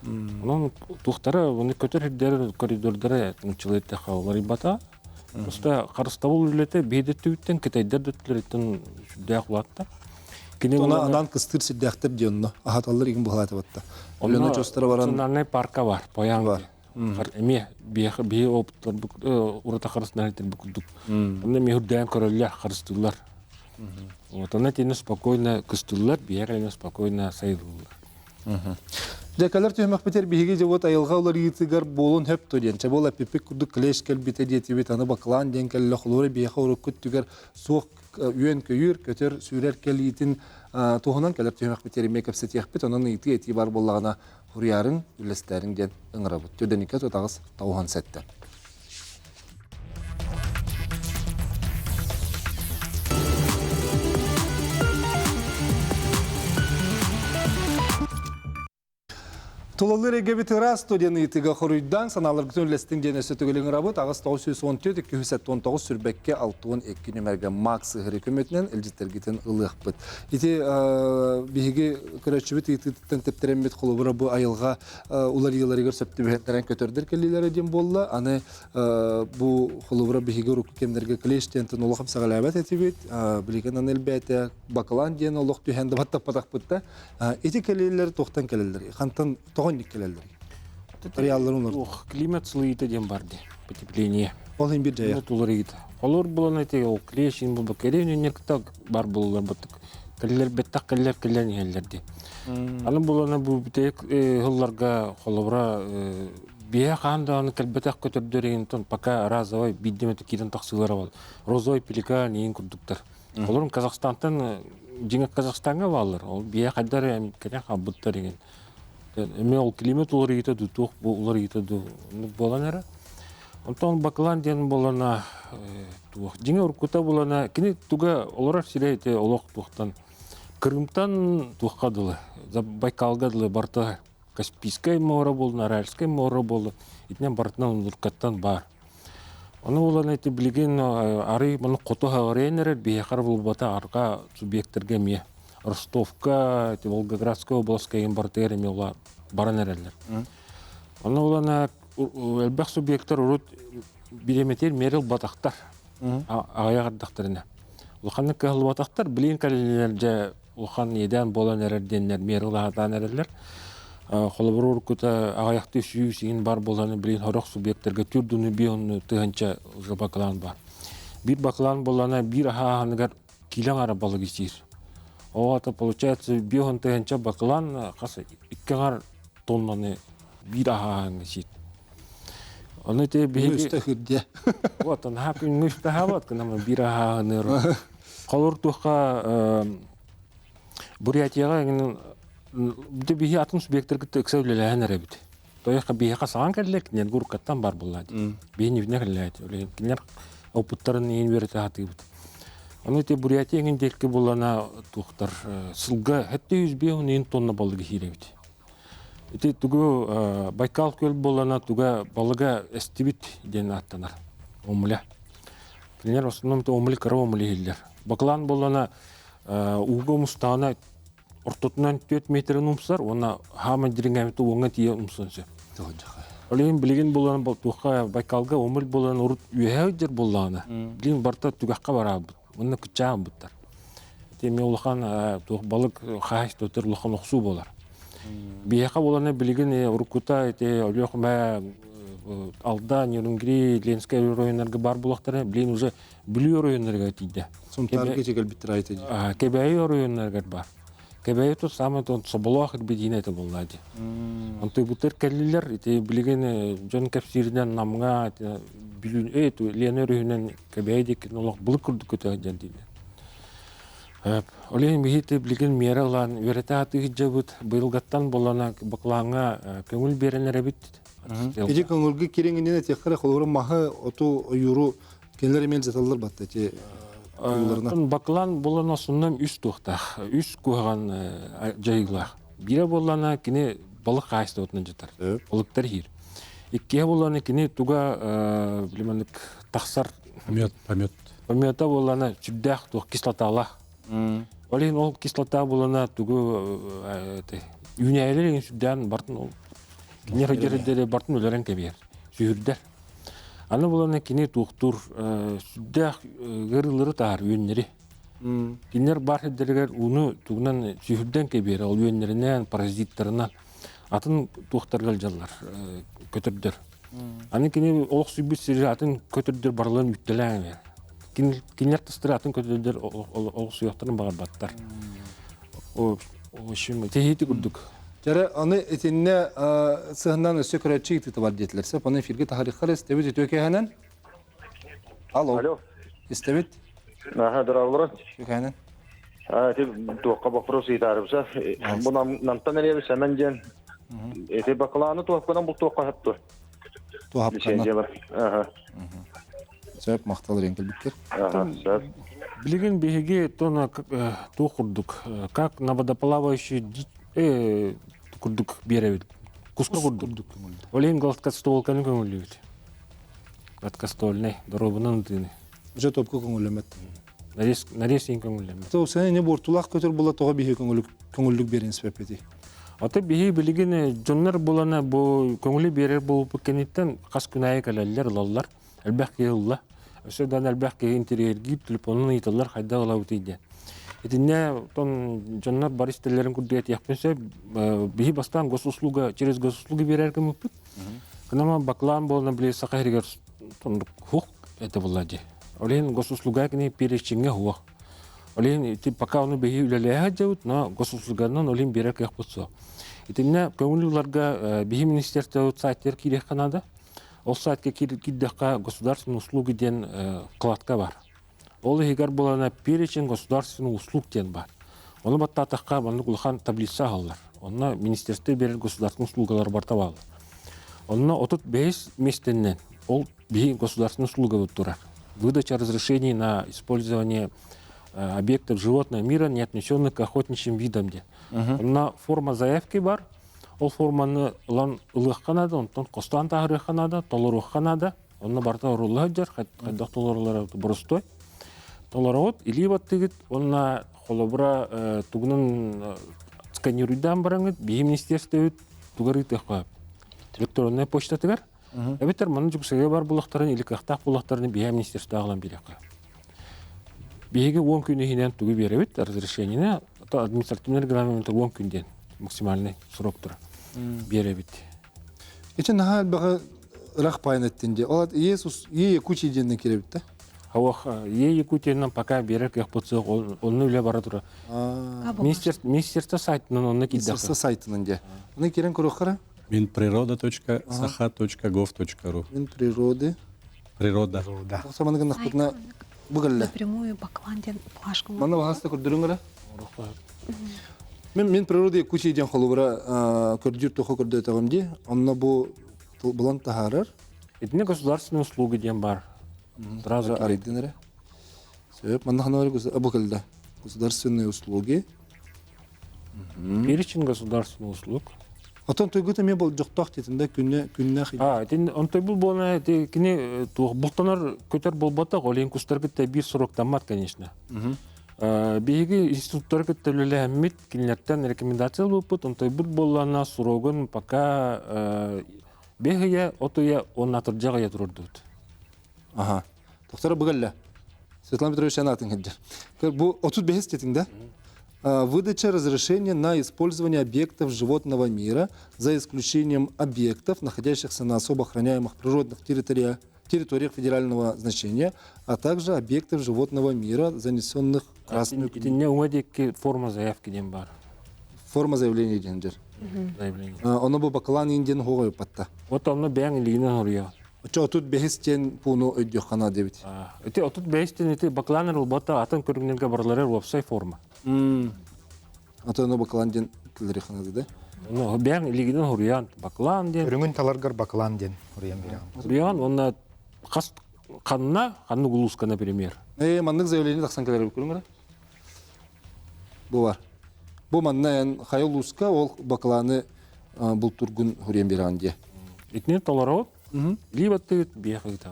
Onun тухтары оны көтөрдер коридордары тыңчылыкта хавлар бата. Просто карыстабыл үлете бедеттүттен кетейдер дөтлөрөтөн шүдәк булатта. Кине Она анан кыстыр сиддәхтер дионно. Ахаталлар иген бухалаты батта. Олена чостары баран. Национальный парка бар, поян. Эме бие опыттар урата карысына айтыр бүкүлдүк. Онда мехурдан көрөллөр карыстылар. Вот она тени спокойно кыстылар, бие спокойно сайдылар. Декалар түймәк бітер бігі жауат айылға олар етігер болын хөп төден. Ча бола пепек күрді клеш кәл біте детебет аны бақылан ден кәлі құлыры бейіға ұрық күттігер соқ үйен көйір, көтер сүйрер кәл етін туғынан кәлер түймәк бітер емек әпсет еқпет, оның еті бар болағына құрярын, үлестерін ден ұңыра бұд. Төденеке тұтағыз тауған сәтті. Тулалыр егебет ырас студияны итігі құруйдан саналыр күтін үлестің денесі түгілің рабыт ағыз 914-219 сүрбәкке 6-2 нөмерге макс ғыры көметінен үлжеттергетін ұлық бұд. Ити бейгі көрәтшібіт итіттен тептеремет құлыбыра бұл айылға улар елар егер сөпті бәйттәрен көтердір келілері ден болла. Аны бұл құлыбыра бейгі рұқы кемдерге кілештентін ұлықым сағалабәт әтібет. Білеген аны әлбәті бақылан ден ұлық түйенді баттап падақ бұдда. Ити келелер тоқтан келелер. Қантан тоғанник келелер. Реаллар олар. Климат слыйты ден барды. Потепление. Ол ең бір жайық. Олар егіт. Олар болан әте, ол клешін бұл бәкерен өнеркіта бар болылар бұттық. Кәлілер бәттақ кәлілер нелерді. Аны болана бұл бітек ғылларға қолыбыра бия қағанда аны кәлбәтақ көтердереген тон пока разовай биддеметі кейден тақсылары бол. Розой, пеликан, ең күрдіктір. Оларын Қазақстантан, жеңек Қазақстанға балыр. Ол бия қайдары кәден қабыттар еген. Эме ол климат олар етеді, туқ олар етеді болан әрі. Онтан бақылан ден болана туқ. Жеңе ұрқыта болана, кені туға олар сирейті олақ туқтан. Крымтан туққадылы, Байкалғадылы барта Каспийскай мора болды, Аральскай мора болды. Итінен бартынан ұрқаттан бар. Оны олан әйті білген ары мұны қоты ғағырайын әрі бейқар бұл бата арға субъекттерге ме. Ростовка, Волгоградская область, кейін бартығыр еме олар баран әрәлер. Оны олана әлбәқ субъекттер ұрыт биреметер мерил батақтар, ағаяғардақтарына. Улханны кығыл батақтар, білейін кәлелер жа улхан еден болан әрерденлер, мерил ағадан әрәлер. Қолыбыр ұрқыта ағаяқты сүйі сейін бар боланы білейін хорақ субъекттерге түрдіні бейонны тұғанча бақылан бар. Bir бақылан болана bir ағағанығар келен ара балы кесейір. Оғата, получается, бейон тұғанча бақылан қасы 2 тоннаны bir ағаған кесейір. Оны те бейге... Үсті хүрде. Вот, он хақын үсті хават, кінама bir ағағаны ұры. Қолыр тұққа Бурятияға Бұды бейі атын субъекттер күтті үксәулеләйін әрәбіді. Тойыққа бейіға саған кәлілік, кінер ғұрқаттан бар болады. Бейі невіне кәліләйді. Кінер опыттарын ең береті аты бұд. Оны те Бурятия ең делкі болана тұқтар. Сылға әтті 100 тонна балығы хейребіді. Эти тугу Байкал көл болана туга балыга эстибит ден аттанар. Омуля. Кінер в основном омули кара омули хейлер. Баклан болана уғы мұстана Ортотунан 4 метрін ұмсар, оны хама диреңәметі оңа тие ұмсынсы. Олейін білген боланы туққа Байкалға омыл боланы ұрыт үйәе өдер боланы. Білген барта түгаққа бара бұд. Оны күтчағын бұдтар. Теме ұлыған балық қағаш төтір ұлыған ұқсу болар. Бияқа боланы білген ұрыққыта олеқыма алда Нерінгри, Ленскай районларға бар болақтары білген уже білі районларға тейді. Сомтарға жегел біттір айтады. Кебәйі районларға бар. Кебәйі тұт самы соболақ бедейін әті болады. Онты бұтыр кәлілер, білген жон кәпсирінен намға, Лені рүйінен кебәйі декен олақ бұлы күрді көті әден дейді. Олейін бейті білген мері алан, өреті аты ғыджабыд, бұйылғаттан болана бақылаңа көңіл беренер әбіт. Еді көңілгі кереңінен әтеққара қолғыры мағы оту ойыру кенлер емел заталылар батты. Бақылан болана сұннан үс тұқтақ, үс көған жайғылақ. Бірі болана кені балық қайысты отынан жатар, балықтар хир. Икке болана кені туға білімендік тақсар... Помета болана сүрдәқ тұқ кислоталақ. Олейін ол кислота болана туғы үйнәйлер ең сүрдән бартын ол Кинер хыжырдere бартын өлерен кебер. Сүйүрдер. Аны буланы кини тухтур сүддах гырылыры таар үйөннери. Кинер бар хеддергер уну тугунан сүйүрден кебер, ал үйөннеринен паразиттарынан атын тухтаргал жаллар көтөрдөр. Аны кини олох сүйбүт сири атын көтөрдөр барларын үттеләң. Кинер тыстыр атын көтөрдөр олох сүйөктөрүн багар баттар. О шим техити күрдүк. Жара аны этинне сыгынан өсө көрөчү ити бар детилерсе, аны эфирге тарихтар эстебит өтөкәнен. Алло. Алло. Эстебит Ага, здравствуйте. өкәнен. Ты только вопрос и дарбса. Бунам нантан эле сәмәнден. Эти бакланы туаккан бул туакка хатты. Лицензия бар. Ага. Сөп мактал реңкелбиттер. Ага, сөп. Билеген беге тона тухурдук. Как на водоплавающий курдук беребит. Куска курдук. Олен галатка столканы көңүлүбүт. Галатка столне доробунун тыны. Уже топко көңүлөмөт. Наресин көңүлөмөт. То сен не бортулак көтөр була тога бие көңүллүк берин себепти. Ата беге билеген жоннор булана бу көңүлү берер болуп кенеттен кас күнай калаллар лаллар. Албак кылла. Өсөдөн албак интерьер гип телефонун италлар кайда калабыт иде. Этинне тон жоннор баристелерин курдет яппенсе бии бастан госуслуга через госуслуги берер кемпит. Канама баклан болна биле сакайригер тон хук это владе. Олен госуслуга кини перечинге хуа. Олен пока он бии үлелея жаут, но госуслуганан олен берер кеппутсо. Этинне көңүлүларга бии министерство сайттер кирек канада. Ол сайтка киддакка государственные услуги ден кладка бар. Ол егер болана перечень государственных услуг ден бар. Оны баттатакка маны кулхан таблица алалар. Онна министерство берер государственных услугалар бар табалар. Онна отут 5 местеннен ол бии государственная услуга вот турар. Выдача разрешений на использование объектов животного мира, не отнесенных к охотничьим видам. Онна форма заявки бар. Ол форманы лан ылык канада, онтон костан тагыры канада, толорук канада, онна барта урулла жер, кайда толорлар бурустой. Толорот или вот тигит, онна холобра тугунун сканируйдан бараңыт, бии министерство тугары тахка. Электронная почта тигар. Эбетер маны жуксеге бар булактарын или кахтак булактарын бии министерство аглан берек. Биеге 10 күнү хинен тугу беребит разрешениене, то административный регламент 10 күнден максимальный срок тура. Беребит. Эчен наха бага рах пайнеттинде. Ол Иисус кучи денден керебит да. Хавах Якутиянан пока берек яхпутсы оны үле бара тура. Министерство сайтынан оны киддак. Министерство сайтынан де. Оны керен көрөккара? minpriroda.saha.gov.ru. Минприроды. Природа. Саманы гынакпытна бугалла. Напрямую бакланден плашку. Мана васта көрдүрүңөр. Мен природа кучи ден холубра көрдүр тохо көрдө тагымди. Онна бу булан тахарар. Этне государственные услуги ден бар. Сразу аридинере. Сөп мана ханавар бугалда. Государственные услуги. Перечень государственных услуг. Отон тойгута мен бол жокток тетинде күннө хит. Этин онтой бул болна кини бултанар көтөр болбата, олен кустаргытта бир сроктан мат, конечно. Биги институттар көтөлөлө хаммит кинлерден рекомендация болуп, онтой бул боллана срогун пока бегия отуя онатыржага ятурдут. Ага. Доктор бугалла. Светлана Петрович анатын хеджер. Бу 35 тетинде. Выдача разрешения на использование объектов животного мира за исключением объектов, находящихся на особо охраняемых природных территориях федерального значения, а также объектов животного мира, занесенных в Красную книгу. Не умадики форма заявки ден бар. Форма заявления денджер. Заявление. Оно бы баклан инден хогой патта. Вот оно бян лигинен ория. Чо тут бехистен пуну өйдөхана дебит. Эти отут бейстен эти бакланер улбата атын көргөнөргө барлары вебсайт форма. Ато оно баклан ден килдери ханады да? Ну, бян лигинен ория баклан ден. Өрүңүн таларгар бакланден урьян берем. Ориян онна кас канна гулуска, например. Маннык заявление таксан келер көрүңөр. Бу бар. Бу маннан хайылуска ол бакланы бул тургун урьян берген де. Итне толорот. Либо ты бегает.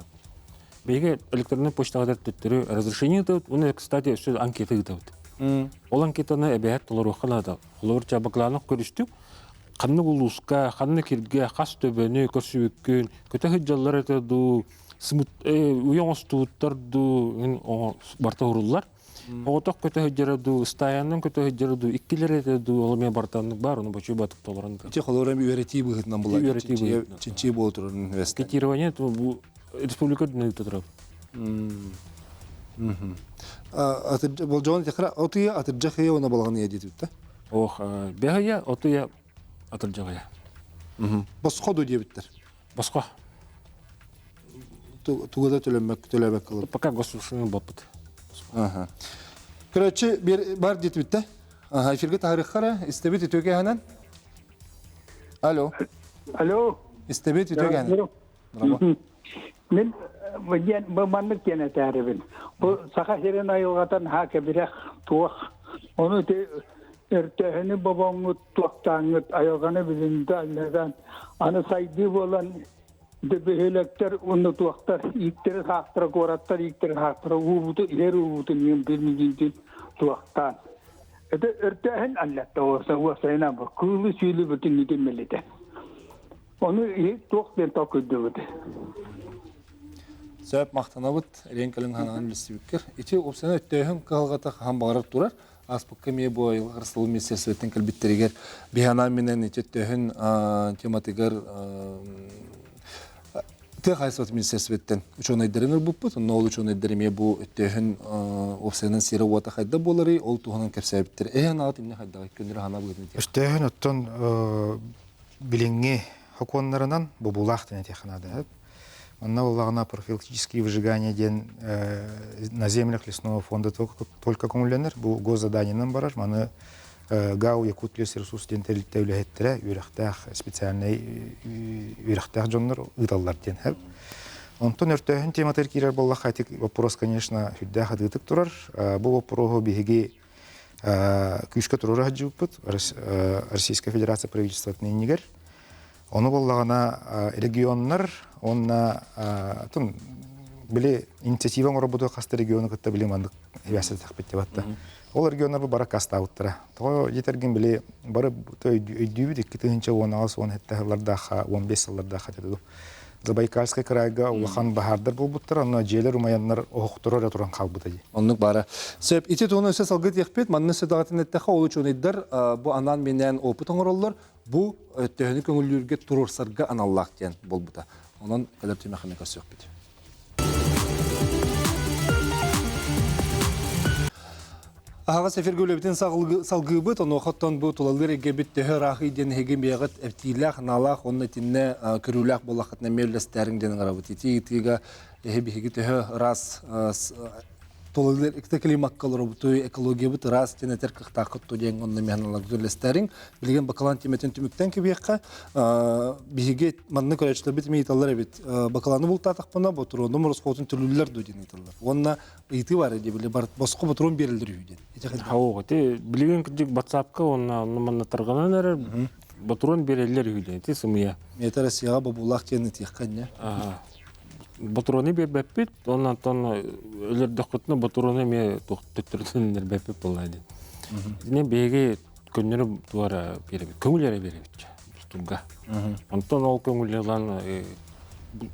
Беге электронный почтага төттөрү разрешение дат. Уну, кстати, сөз анкета дат. Ол анкетаны эбет толору калады. Олор чабакланы көрүштүк. қанны улуска, қанны кирге, қас төбені, көрсүбүккүн, көтө хыджаллар этеду, сымыт уяңостууттарду барта уруллар. Оғытақ көтө хыджараду, стаянын көтө хыджараду, иккилер этеду, олме бартанлык бар, оны бачу батып толоран. Ити холорам үйрәти быгытнан була. Үйрәти Чинчи бу турын вест. Кетирование бу республика дүнө турат. Бол жон текра отуя атыржахыя она балганы едитүтте. Ох, бегая, отуя атыржагая. Босходу дебиттер. Басқа. Тугада төлөмөк кылып. Пока госслужащик болбут. Ага. Короче, бар дитүтте. Ага, эфирге тарихара истебит итөге ханан. Алло. Алло. Истебит итөге ханан. Мен bu manlık gene tarifin. Bu Sakarya'nın ayılgatan hake birek tuğ. Onu de ertehini babamı tuğtanı ayılganı bizimde anladan. Anı saydı olan de behelekler onu tuğtar. İktiri haktıra koratlar, iktiri haktıra uvudu, ileri uvudu niyem bilmeyince tuğtan. Ertehin anlattı o sayına bu. Kılı suylu bütün gidemeli. Onu tuğtan takıdı. Söp maqtanabıt, renkelin hananın bilsibikir. İçi opsiyonu ötteyhün kılgata ham bağırıp durar. Aspıkkı meye bu ayıl Arıslığı Ministersvetten kılbitteriger. Bihana menen içi ötteyhün tematigar Tığ Haysvat Ministersvetten uçon aydarınır buput. Ne ol uçon aydarımeye bu ötteyhün opsiyonun siri vata hayda bolari, ol tuğunan kepsaybitteri. Eğen ağıt imne hayda gönderi hana bugün. Östehün öttün bilingi hakonlarından bu bulaqtın etiyakınadı. На улағына профилактические выжигания ден на землях лесного фонда только аккумулянер. Бұл госзаданиянан барар. Маны ГАУ Якут лес ресурс ден тәулігеттірі үйрақтақ специальный үйрақтақ жонлар ұйталар ден. Онтон өртөһін тематыр кирер болла хатик вопрос, конечно, хүддә хадытык турар. Бұл вопросу биһиги күшкә турар хаҗыппыт. Российская Федерация правительствотны нигер. Оны боллагана регионнар, онна тун биле инициатива работа каста регионы кытта биле мандык хәбәсе тәхбит батта. Ол регионнар бу бара каста уттыра. То yeterген биле бары өйдүбү диккетенче 16 хетталарда 15 елларда хатыды. Забайкальский крайга улахан бахардар булбуттар, аны желер умаяннар охтурара туран калбыта. Оннук бара. Сөп ити тоны өсө салгыт якпет, манны сөдагатын эттеха ол үчүн иддер, бу анан менен опыт оңороллор, бу өттөһүнү көңүллүргө турурсарга аналлах ден болбута. Онон калепти механикасы yok бит. Ага сефер гөлөбүтен салгыбыт, оны хоттон бу тулалыр эгебит төһө рахы ден хеген бягат эптилах налах онны тинне көрүлах болахатна меллестерин ден гарабыт. Тига эбиги төһө рас тулалыр климаккалар буту экология бут рас тенетер кыктакыт тоден онны механалар гөлестерин билген бакалан теметен түмүктен кебекка биги манны көрөчлөр бит металлар бит бакаланы бултатак бана ботуру номер скотун түлүлөр доден металлар. Онна ити бар деп биле бар боско ботурун берилдир үйден. Хауга те билген кидик WhatsApp-ка онна манна тарганан эрер ботурун берилдер үйден. Те сымыя. Метара сига бабулах тени тикканне. Ботуроны беппит, оннан тон өлөрдөкөтүнө ботуроны ме төттүрдүнөр беппит болду. Эне беги көннөрү туара беребит, көңүлөрү беребит. Стуга. Онтон ол көңүлөрүн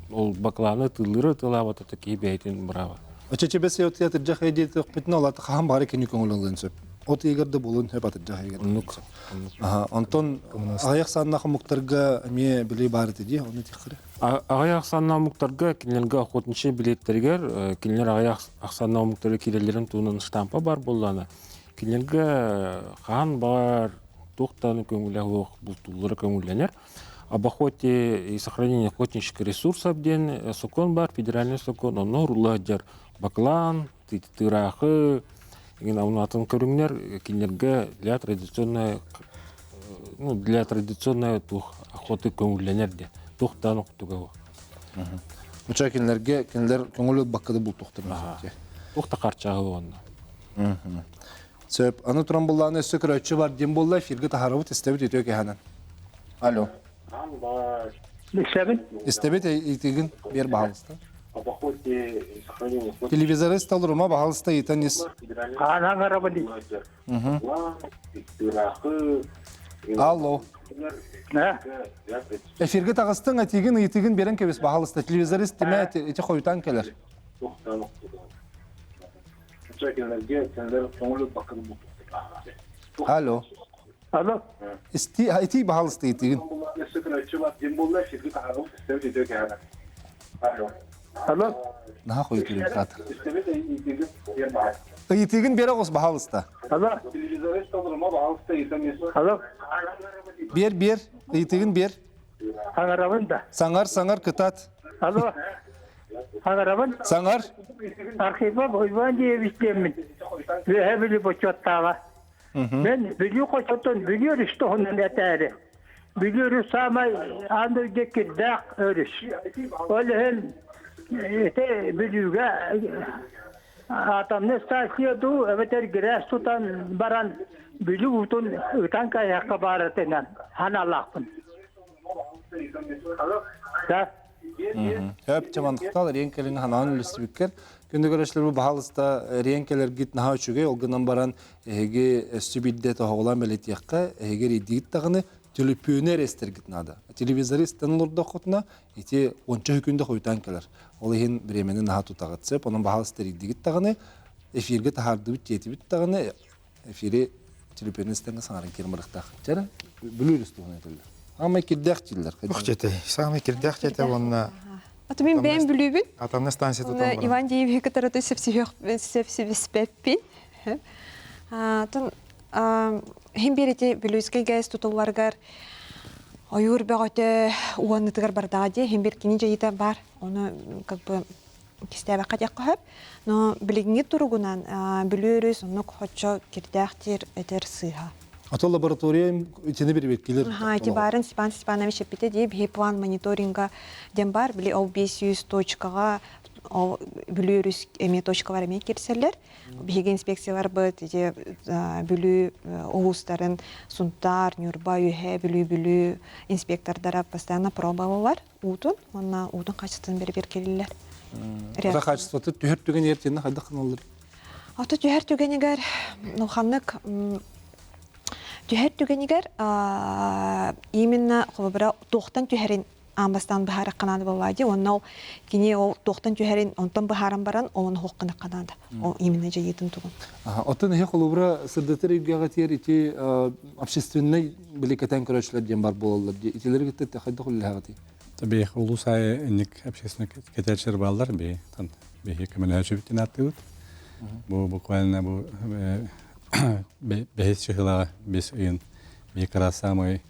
ол бакланы тылыры тылабат таки бейтин браво. Очечебесе отятыр жахай дейт окпетин алат хам бар экен көңүлөрүн сөп. От егерде болун хепат жахай. Антон аяк саннах муктарга ме биле бар диди, оны тикре. Аяк санна муктарга кинелге охотничи билеттергер, кинелер аяк санна муктары кирелерин туунун штампа бар болланы. Кинелге хан бар, токтаны көңүлө бултулары көңүлөнөр. Об охоте и сохранении охотничьих ресурсов ден сокон бар, федеральный сокон, он урладжар баклан, тырахы, атын көрүңнөр кинелге для традиционной охоты көңүлөнөр де. Тоқтан оқтуға. Муча кинлерге көңүлү баккады бул тоқтырмыз. Тоқта қарчағы онна. Сөп, аны туран болланы сөкірөтчі бар дем болла, фиргі тахарабыт істебет өтөк еханан. Алло. Істебет етеген бер бағалысты. Телевизоры сталырыма бағалысты етен ес. Ана ғарабы дейді. Алло. Эфирге тағыстың әтеген ұйтығын берен кебес бағалысты. Телевизорист деме әте қойытан келер. Алло. Алло. Әйті бағалысты әйтеген. Алло. Наға қойы керем қатыр. Әйтеген бері қос бағалысты. Алло. Алло. Бер, әйтеген бер. Аңарабын да. Саңар кытат. Алло. Аңарабын. Саңар. Архива бойван дейбістемін. Өйәбілі бұчаттаға. Мен бүлі қосатын бүлі өрісті онын әтәрі. Бүлі өріс самай анды декірдәқ өріс. Ол ән бүліге атамны стасияду әбетер гірәс тұтан баран бүлі ұтын ұтан каяққа барытынан аналақпын. Да? Өп чамандықтал рейнкелің ханауын үлістібіккер. Күнді көрішлер бұл бағалыста рейнкелер гит наға үшіге, олғынан баран әйге сүбидде тоғылан бәлетияққа әйге рейдігіт тағыны телепөнер әстер гит нады. Телевизоры істен ұлырда қотына, ете онча хүкінде қойтан келер. Ол ең біремені наға тұтаға түсіп, оның бағалыста рейдігіт тағыны, эфирге тағарды бүт, жеті бүт тағыны, эфире телепөнер істенгі саңарын керміріқтақ. Жәрі, бүлір үсті оны етілді. Ама кирдәк жилдер. Ух, жетей. Самый кирдәк жетей, онна... Аты мен бәйін бүлібін. Атамны станция тұтам бұрын. Иван Дееве кітараты сепсебеспеппін. Хем береті бүлізге гәйіз тұтыларғар ойыр бәғөті уанытығар бардағы, хем бер кені жайыта бар. Оны как бы кестәбі қадяқ қөхіп. Но білігіңе тұрғынан бүліріз, оны қочо кирдәқтер әдер сыға. Ата лаборатория içine bir bekler. Ha, itibaren Степанович Пете deyip hep план мониторинга дем бар, били ол 500 точкага бүлүрүс эме точкалар эме кирселер. Биге инспекциялар быт, бүлү облустарын Сунтар, Нюрба, Юхе, бүлү инспектордара постоянно пробовалар. Утун, онна утун качествосын бер келилер. Ата качествоты түһөртүген ертене кайда кыналыр? Ата түһөртүгенигер ноханнык Түһәр түгенигер именно хобра тохтан түһәрин амбастан бахара канады балады. Оннау кини ол тохтан түһәрин онтан бахаран баран он хоккына канады. О именно жайытын тугун. Отын хе хобра сырдатыр үйгәгә тиер ити общественный билекетен көрәчләр дигән бар булалар. Итиләр гитте хәдә хуллыгы. Tabii ulusay enlik общественный кетелчер балдар бе тан бе коммуникация битнатты. Bu буквально bu бехес чыгыла без ин бекара самый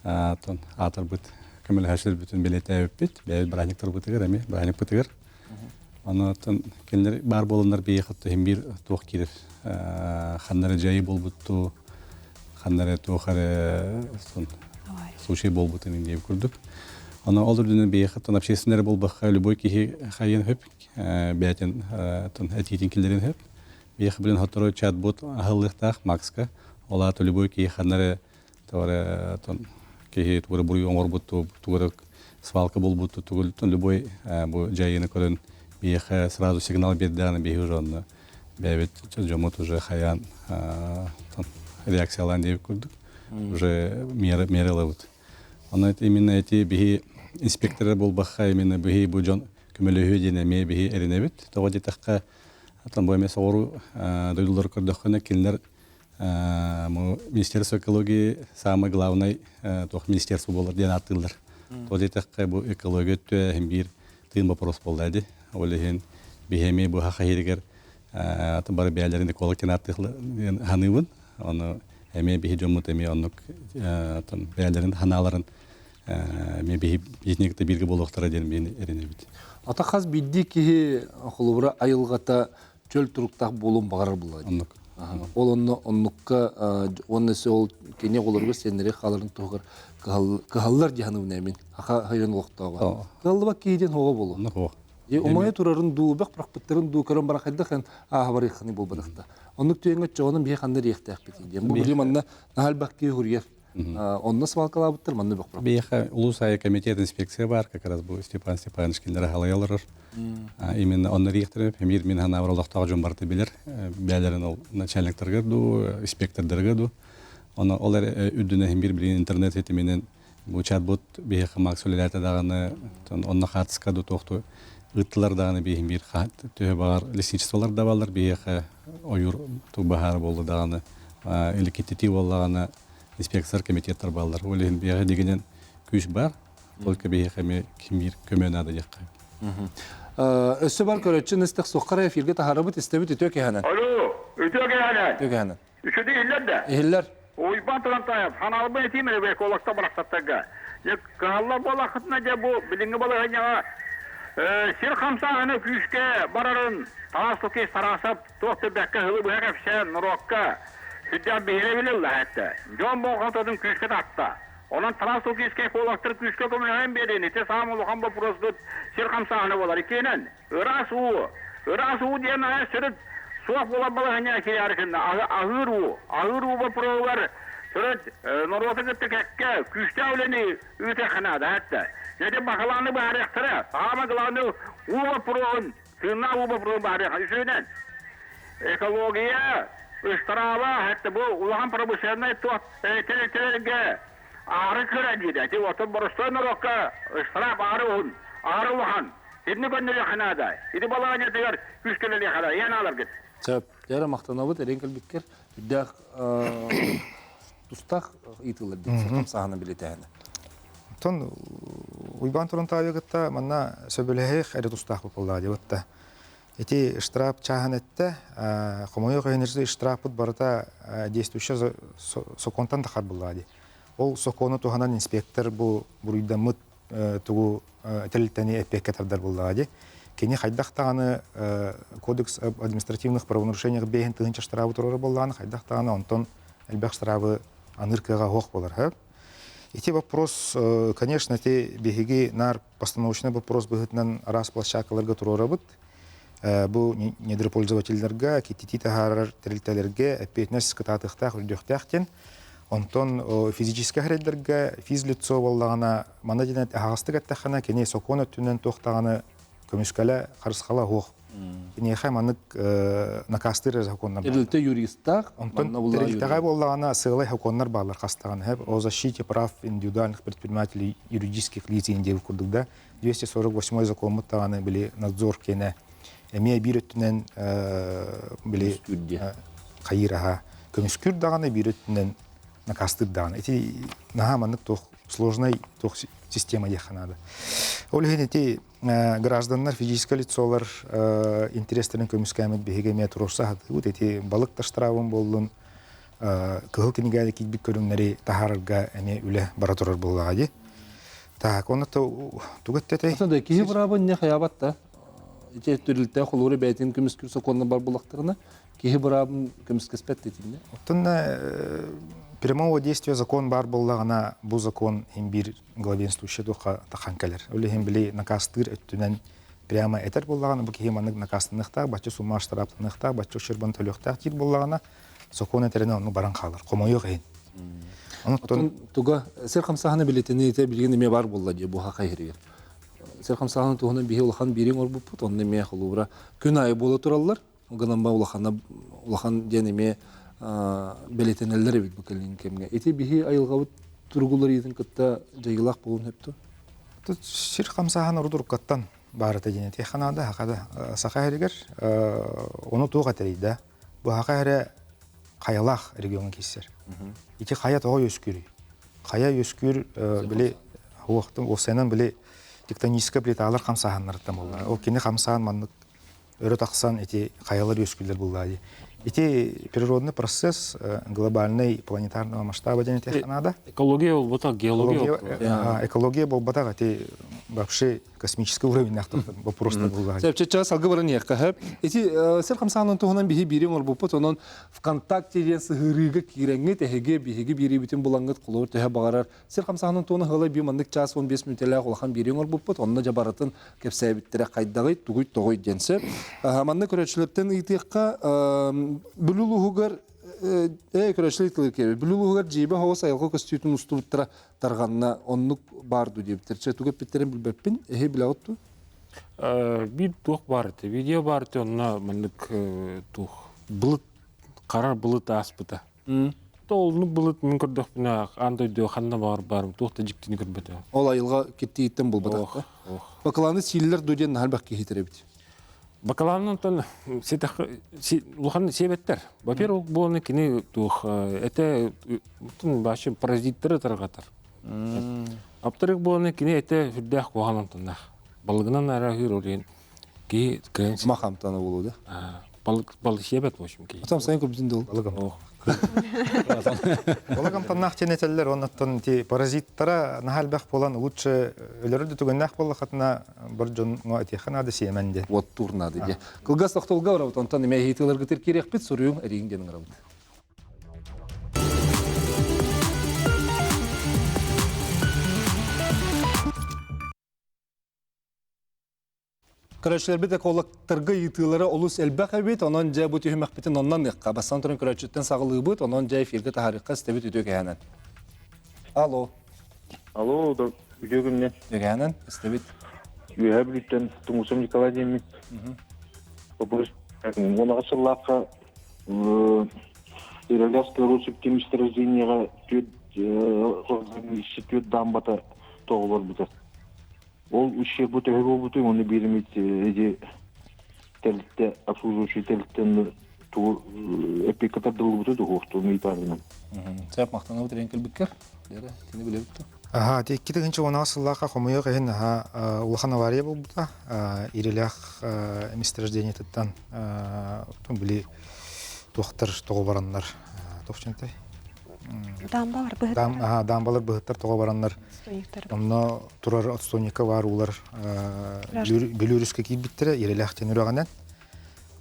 тон атар бит коммуникация бүтүн билете бит бе браниктер бутыгыр эми браник бутыгыр. Аны тон келдер бар болундар бе хатты хем бир тох киреп ханнары жайы болбутту ханнары тохары тон случай болбутын деп көрдүк. Аны олдурдун бе хаттан общественный болбакка любой ки хайын хөп бетен тон этитин келдерин хөп Бех билен хаторой чат-бот ахыллыктах Макска. Ола то любой ки ханнары товары тон ки тугры буруй оңор бутту тугры свалка бол бутту тугры тон любой бу жайыны көрөн бех сразу сигнал берданы бех уже бевет жомот уже хаян тон реакциялан деп көрдүк. Уже меры лавут. Аны именно эти бех инспекторы болбакка именно бех бу жон көмөлөһү дене ме бех эренебит. Тогоди такка Atan bu emes oğru duydular kurduklarına kimler Министерство экологии самое главное тох министерство было диэн аттылар. Тоди такка бу экология тө хем бир тыын вопрос болды. Олеген бихеми бу хахиргер аты бар бәләрен экология аттылар ханыбын. Аны эме бихи жомут эме онук атын бәләрен ханаларын ме бихи етнекте бирге болуктара ден мен эренебит. Ата хаз бидди ки холубра айылгата чөл туруктак болум багар булат. Ол оннукка оннысы ол кене олорго сендере халарын тогар кахаллар жаһаныбын эмин. Аха хайран уктага. Калба кийден хого болу. Умая турарын ду бак пракпыттарын ду көрөн баракайда хан ахбары хани болбадыкта. Оннук түйөнгө чогонун бие хандар ихтияк бити. Бу билиманна нахал бакки хурьер. Он свалкалабыттыр, манны бак прак. Бияха улусай комитет инспекция бар, как раз бу Степан Степанович килдер халаялар. Именно он рихтер, эмир мен хана авралдактагы жомбарты билер. Бәләрен ол начальниктарга ду, инспектордарга ду. Оны олар үддүнө бир интернет сетименен бу чатбот бие хамак сөйләтә даганы онна хатска ду тохту ытлар даганы бир хат төһө бар лесничестволар да балар бие оюр ту бахар болду даганы электритив боллаганы инспекция комитеттер балар олен бие дегенен күч бар только бие хаме кимир көмөнада якка Өссө бар көрөчүн истек соккара эфирге тахарыбыт истебит өтө кеханан. Алло, өтөге ханан. Кеханан. Үшөдө иллерде. Эхиллер. Ойбан Тарантаев, ханалбы этиме бе колакта бараксаттага. Я калла балахтна же бу билинге балаганя. Сир хамса аны күшкө барарын тасылке сарасап тохты бекке хылы бу хакшен нурокка. Сүддә бере билелла хәтта. Жон болготодун күшкө татта. Onun translokisке kolaktur küçük komünün bedeni te samulu hamba prosdut sirkamsahane bolar ikenen ırasu diye ne sürüt suaf bola bala hanya ki yarkında ahıru bu provar sürüt norvata gitti kekke küçük evleni üte kanada hatta ne de bakalanı bari aktıra ama gılanı bu proun sığına bu proun bari hüseynen ekologiya ıstırava hatta bu ulan probusyenle tuat teletelge Ağrı kıracıydı. Ti otur borustan roka ısraf ağrıhan. İdni gönderli hanada. İdi balağına diyor küsküneli hada. Yan alır git. Çöp. Yara maqtanabıt erenkel bitkir. Üddaq tustaq итылыр деп саханы билетәне. Тон уйбан турын тавигытта манна сөбөлех эре тустах болла дебатта. Эти штраф чаханетте комойо көнерсе штраф барата действующий соконтан тахар болла ди. Ол сокону туханан инспектор бу буруйда мыт тугу телтени эпекетардар буллади. Кени хайдактаганы кодекс об административных правонарушениях бейин тыгынча штрафы турары болланы хайдактаганы онтон элбек штрафы аныркага хок болар. Эти вопрос, конечно, те беги нар постановочный вопрос быгытнан раз площадкаларга турары бут. Бу недропользовательлерге, китити тахарар телтелерге эпетнес кытатыктак үрдөхтәктен Онтон физический характерге физлицо боллагана манадинет агастык аттахана кене сокон өттүнөн тохтаганы көмүскөлө карыскала хох. Кене хаманык накастыр законнар. Элте юристтар онтон терилтага боллагана сыйлай законнар барлар кастаган хеп о защите прав индивидуальных предпринимателей юридических лиц индев курдугда 248 закон муттаганы били надзор кене эме бир өттүнөн били кайыраха көмүскүр даганы бир өттүнөн накастыр дан. Эти нахаманнык тох сложной тох система еханада. Олеген эти граждандар физическое лицолар интерестерин көмүскәмет бегеме турса вот эти балык таштравын болдун кыл кенеге китбик көрүннәри тахарга эме үле баратурар буллагы. Так, оны тугаттете. Сонда ки брабын не хаябатта. Эти төрүлтә холуры бәйтин көмүскүр соконны бар булактырына ки брабын көмүскеспет детинде. Тонна прямого действия закон бар боллагана бу закон бир главенствующий духа таханкалер. Олеген били накастыр өттүнөн прямо этер боллагана бу кеманык накастыныктак, бачы сума штрафыныктак, бачы шербан төлөктак тир боллагана закон этерине аны баран калыр. Комойо кыйын. Онтон туга серхамсаханы билетини эте билген эме бар болла ди бу хакайрыгер. Серхамсаханы туганы бихи улахан бирин ор бупут, онны ме холура күн айы боло тураллар. Оганамба улахан денеме белетенелер бит бу келин кемге. Эти бихи айылгабыт тургулар идин кытта жайгылак болун хепту. Тут серхамсаханы урдуркаттан барыта дене теханада хакада сахайрыгер оны туга терейда. Бу хакайра каялах регион киссер. Ити кая тоо өскүр. Кая өскүр биле уактын осенен биле тектоническая плиталар хамсаханнардан болду. О кини хамсахан маннык өрө таксан эти каялар өскүлөр булды. Эти природный процесс глобальный планетарного масштаба дене теханада. Экология болбата, геология. Экология болбата, эти вообще космический уровень нахтан вопрос булды. Сепчеча салгыбарын якка. Эти серхамсаханын тугунан бихи бирин ор бупут, онон ВКонтакте ден сыгырыга киреңге техеге бихиги бири бүтүн булаңгыт кулур теhe багарар. Серхамсаханын тугуна хылай би мандык час 15 минуттеле улахан бирин ор бупут, онна жабаратын кепсебиттере кайдагы тугуй тогой денсе. Манны көрөчүлөрдөн итекка бүлүлүгөр көрөчүлөр кебе. Бүлүлүгөр жибе хавас айылга көстүтүн уступтара тарганна оннук барды дептерче туга питтерин билбеппин. Билаотту. Bir tuh var ete, video var ete, onunla manlık tuh. Bulut, karar bulut aspıta. толны булыт мен көрдөх бина андойду ханна бар тухта жиктини көрбөтө. Ол айылға кеттиеттен бұл батақта. Бакаланы силілер дөден нахалбақ кейтеребіт. Бакалаврын тон лухан себеттер. Во-первых, буны кини тух это тун башы паразиттер таргатар. Во-вторых, буны кини это хүддах коханын тоннах. Балыгынан арахыр орен ки кренс Махамтаны болу, да? балык себет в общем ки. Атам сайын көбден дол. Олагам таннах тенетеллер, оннаттан ти паразиттара нахалбах болан лучше өлөрдү түгөннах боллахатына бір жонго этиханады сиеменде. Вот турнады, де. Кылгас тақтолға барабыт, онтан еме хейтілер гітер керек бит, сұрыйың әрейін денің арабыт. Көрәтшілер бет қолақтырғы етілері олыс әлбәқ әбет, онан жай бұты хүмәк бетін оннан еққа. Бастан тұрын көрәтшіліктен сағылығы бұт, онан жай фергі тахарыққа істебет өтөк әйәнен. Алло. Алло, үдегімнен. Әйәнен, істебет. Үйәбіліттен Тумусам Николай Демин. Онаға сыллаққа Иралявская Русиптен месторождениеға түет дамбата тоғылар бұты. Ол үшер бұты өбі бұты, оны берімет әде тәлітті, обслуживающий тәліттен эпикатардылы бұты тұғықты мейтарынан. Сәп мақтаны бұты ренкіл бүккер? Дәрі, тені біле бұтты. Текки тегенче онаға сыллаққа қомойы қайын улахан авария бұл бұта. Ирелях месторождение тұттан біле тоқтыр тоғы баранлар тоқчынтай. Дамбалар бұғыттар. Дамбалар бұғыттар тоғы баранлар. Онна турар отстойника бар улар белюрюске кибиттері Ирелях тенурағанан.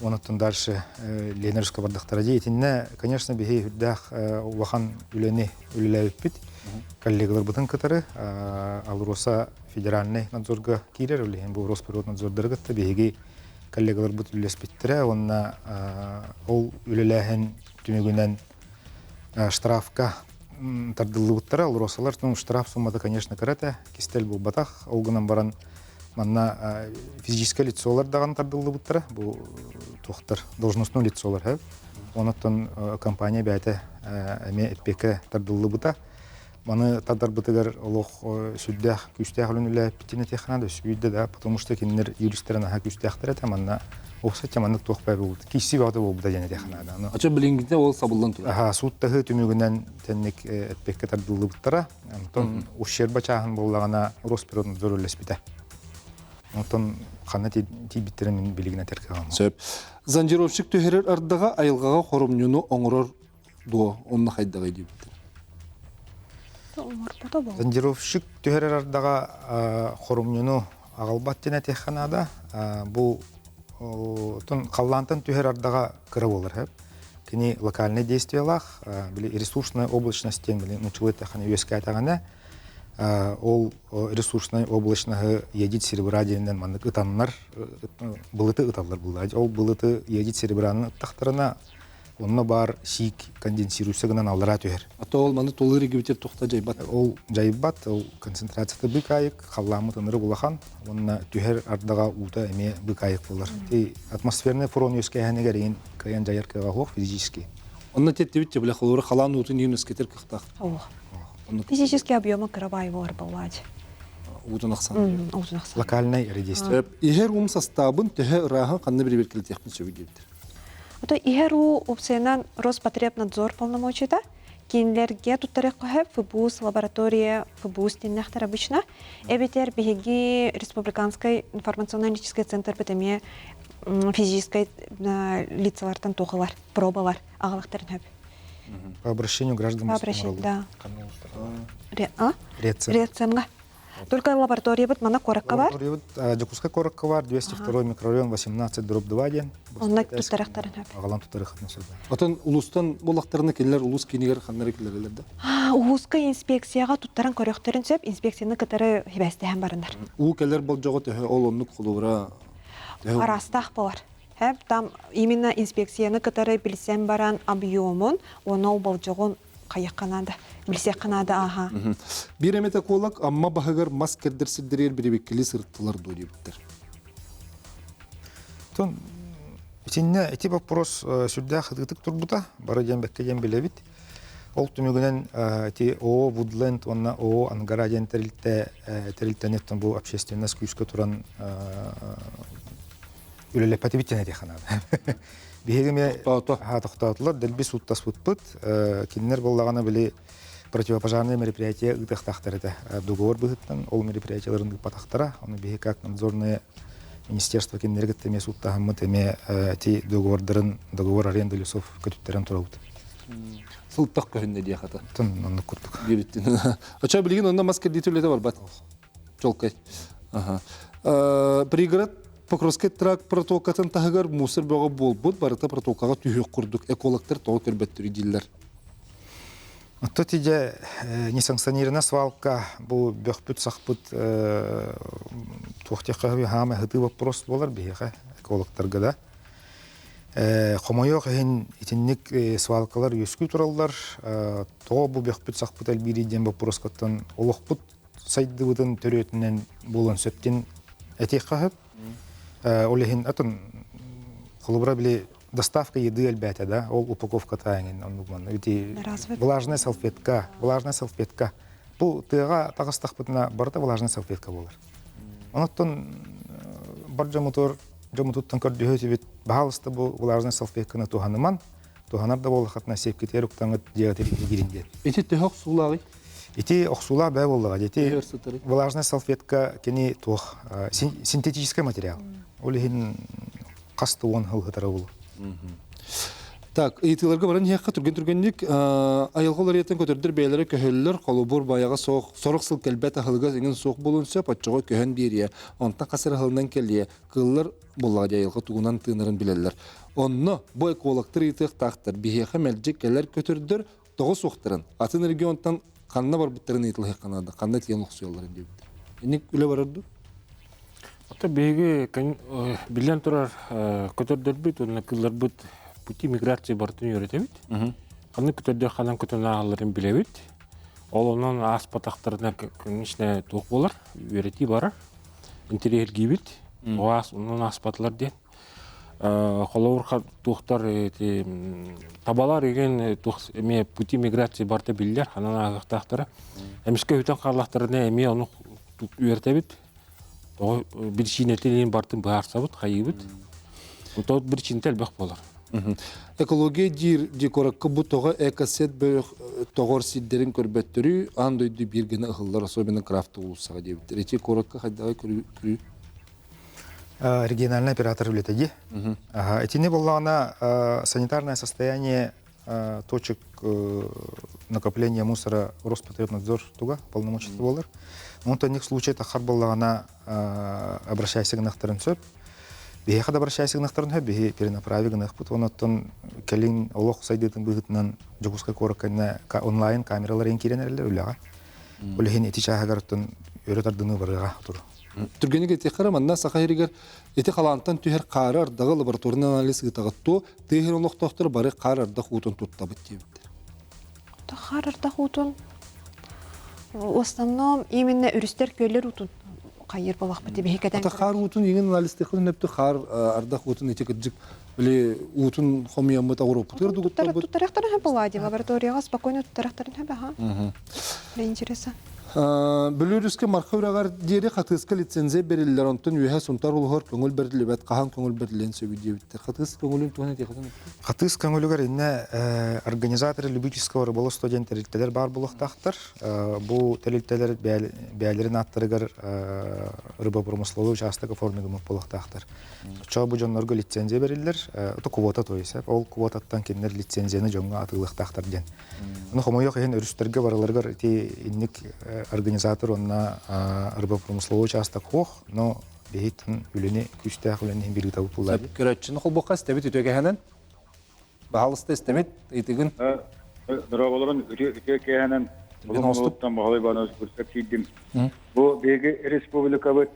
Онуттан дальше Ленерске бардақтара дейтінне, конечно, бігей хүддақ уахан үләне үлілі өппет. Коллегалар бұтын кітары, ал Роса федеральный надзорға кейлер, үліген бұл Росприроднадзордары кітті, бігей коллегалар бұт үлілеспеттірі, онна ол үліләген түмегінен штрафка тардылы бұттары, ал Росалар штраф сумматы, конечно, кірәті, кестел бұл батақ, олғынан баран манна физическое лицолар даган тардылы бұттары, бұл тоқтар должностной лицолар хэв. Онаттан компания бәйті әме әппекі тардылы бұта. Маны тадар бұтыгар олық сүлдәқ, күстәқ үлін үлі әппетіне текінады, сүйді да, потому что кеннер юристерін аға күстәқтір әті, манна оқсатя маннық тоқпай болды. Кейсі бауды бұл бұта және текінады. Ача білінгінде ол сабылдан тұрды? Суыттағы түмігінен тәннік әппекі тардылы бұттара. Антон ұшер бачағын болағана Росприроднадзор үлеспеті. Антон қаны тейбіттерін білігіне тәркі қалмау. Сөп. Занжировщик төхерер ардыға айылғаға қорымнюну оңырор дуа, онына қайдыға дейбіттер. Занжировщик төхерер ардыға қорымнюну ағалбаттен әтекханада, бұл қаллантын төхер ардыға кірі болыр. Кені локальный действиялақ, ресурсная облачность тен, нучылы тәханы өске айтағана, ол ресурсный облачного едит серебрадиенен мандык ытаннар былыты ыталлар булды. Ол былыты едит серебраны тахтарына онна бар сик конденсируйся гынан алдыра төһер. Ата ол маны толыры гибитер тохта жайбат. Ол жайбат, ол концентрацияты быкайык, халламы тыныры булахан, онна төһер ардага ута эме быкайык булар. Ти атмосферный фурон өскәһәнегә рейн каян жайыркага хох физически. Онна теттебит биле холуры халан утын юнескетер кыхтак. Физический объем кровавого бывать. Утын аксан. Локальный редействие. Игер составын төһе раха канны бир техник сөбүгебитер. Это игеру опсенан Роспотребнадзор полномочия-то. Кинлерге туттарек кохеп ФБУС лаборатория ФБУС тиннахтар обычно. Эбитер беги Республиканский информационно-аналитический центр ПТМ физической лицалартан тухалар, пробалар, агалахтарын хөп. По обращению граждан. По обращению, да. Рецем. Только лаборатория вот мана коракка бар. Джакуская коракка бар, 202 микрорайон, 18/2 ден. Онна туттарактарын хөп. Агалам туттарахтын сөз. Отон улустан булактарына келер, улус кинигер ханнары келерлер да. Улуска инспекцияга туттаран корактерин сөп, инспекцияны кытары хибәстәһән барындар. У келер бол жого төһе ол оннук кулура. Арастах бар. Хэп там именно инспекцияны кытары билсен баран объемын, оны бол жогон кайыкканада, билсекканада аха. Бир эмете колак, амма бахагар мас кердерсиддерер биребеккели сырттылар дойбуттар. Тон итинне эти вопрос сюда хадытык турбута, бара дембекке дембелебит. Ол түмүгүнен ти ООО Woodland, онна ООО Ангара ден терилтенеттен бу общественность күскө туран үлеле патибиттен этеханада. Бигеме токтотулар, делби суттаспытпыт, кинилер боллагана били противопожарные мероприятия ыдыхтахтарыда. Договор быхыттан, ол мероприятияларын гыпатахтара, оны биги как надзорные министерство кинилергет теме суттахаммы теме ти договор аренды лесов көтүттерен турабыт. Сылттак көһүнне дия хата. Тын онны курдук. Бириттин. Ача билген онда маскер дитүлете бар бат. Жолкай. Ага. Пригород Покровский трак протокатын тагыр мусор бөгө болбут, барыта протокага түйөк курдук. Экологтар того көрбөттүр дилер. Тут иде несанкционированная свалка, бу бөхпүт сахпыт тухтехави хама хыты вопрос болар биха экологтарга да. Хомойок хен итинник свалкалар өскү тураллар, то бу бөхпүт сахпыт албири ден вопроскаттан олохпут сайдыбытын төрөтүнөн болон сөптен этехахып. Олехин атын холобра били доставка еды альбята, да, ол упаковка тайнин, он думан. Влажная салфетка. Бу тыга тагыстахпытына барта влажная салфетка болар. Онуттан бар жамутуттан көрдүһө бит баалыста бу влажная салфетканы туханыман, туханар да болахатна сеп кетер уктаңы диатер киринде. Эти төхөк суулагы. Эти охсула бай боллага. Эти влажная салфетка кени тух синтетический материал. Олехин касты он хылгытара болу. Так, итилерге баран яққа түрген-түргенник айылғолар ертен көтердір бәйлері көхелілер, қолубур баяға сорық сыл кәлбәт ақылға зеңін соқ болынса, патчаға көхен берия. Онтан қасыр ақылынан кәлия. Қылылар болағады айылға туғынан тыңырын білелер. Онны бой қолақтыр етіқ тақтыр. Бейеқі мәлжек кәлер көтердір, тоғы соқтырын. Атын регионтан қанна бар бұттырын етілі қанады. Қанна тиен ұқсуяларын дебіттір. Енек үлі барырды? Ата беги билен турар көтөрдөр бит, оны кыллар бит пути миграция бартын йөрөтөбүт. Аны көтөрдө ханан көтөрнө аларын билебит. Ол онун аспатактарына конечно тук болар, йөрөти барар. Интерьер гибит. Оас онун аспатлар ден. Холовурга тухтар табалар деген тух эме пути миграция барта биллер, ханан агактактары. Эмиске үтөн карлактарына эме ону йөрөтөбүт. Bir çiğneteliğin bartın bağırsabıt, kayıbıt. Utağıt bir çiğnetel bak bolar. Ekologiya dikorakka bu toğa ekaset böyle toğor sidderin körbetleri andoydu bir gene ıhıllar особенно крафты улусаға дебіттер. Эти коrakka хайдағай көрü? Региональный оператор улетаги. Эти не было санитарное состояние точек накопления мусора Роспотребнадзор туга полномочия болар. Он то них случаев тахар боллагана обращайся к нахтарен сөп. Бехад обращайся к нахтарен сөп, бехи перенаправи к нахпут. Он оттон келин олох сайдытын быгытынан жогуска коракана онлайн камераларын киренерлер улага. Улехин эти чахагарттан өрөтардыны барыга тур. Түргенеге текара манна сахайригер эти халантан түһер карар дагы лабораторный анализ гытагытто тегер олох тохтор бары карарда хутун туттабыт дебиттер. Тахарарда хутун в основном именно юристер көллер утун кайыр балак бите бекеден. Ата хар утун еген анализ текин нөптү хар арда хутун эти кыжык биле утун хомиямы тагырып турду гыттабыт. Туттарактарын хаполади лабораторияга спокойно туттарактарын хаба. Мне интересно. Белорусский мархаврагар дире хатыска лицензия берилер онтон үһә сунтар улгар көңүл берилебет кахан көңүл берилен сөбүдебиттер. Хатыс көңүлүн туганы текатын. Хатыс көңүлүгөр инне организаторы любительского рыболов студенттер бар булактактар. Бу терилтелер бәйлерин аттырыгар рыба промысловой участок оформлыгы булактактар. Чоо бу жоннорго лицензия берилер. Это квота то есть. Ол квотаттан киндер лицензияны жонго атылыктактар ден. Аны хомойок ген өрүстөргө бараларга ти инник организатор онна рыбопромысловой участок хох, но бейтин үлени күчтәк үлени бирге табып булды. Көрөчүн холбокка стебит үтөгәһәнен. Баһалысты стемит итеген. Дөрөбөлөрүн үтөгәһәнен булмастан багылай баныз күрсәтдим. Бу беге республика бит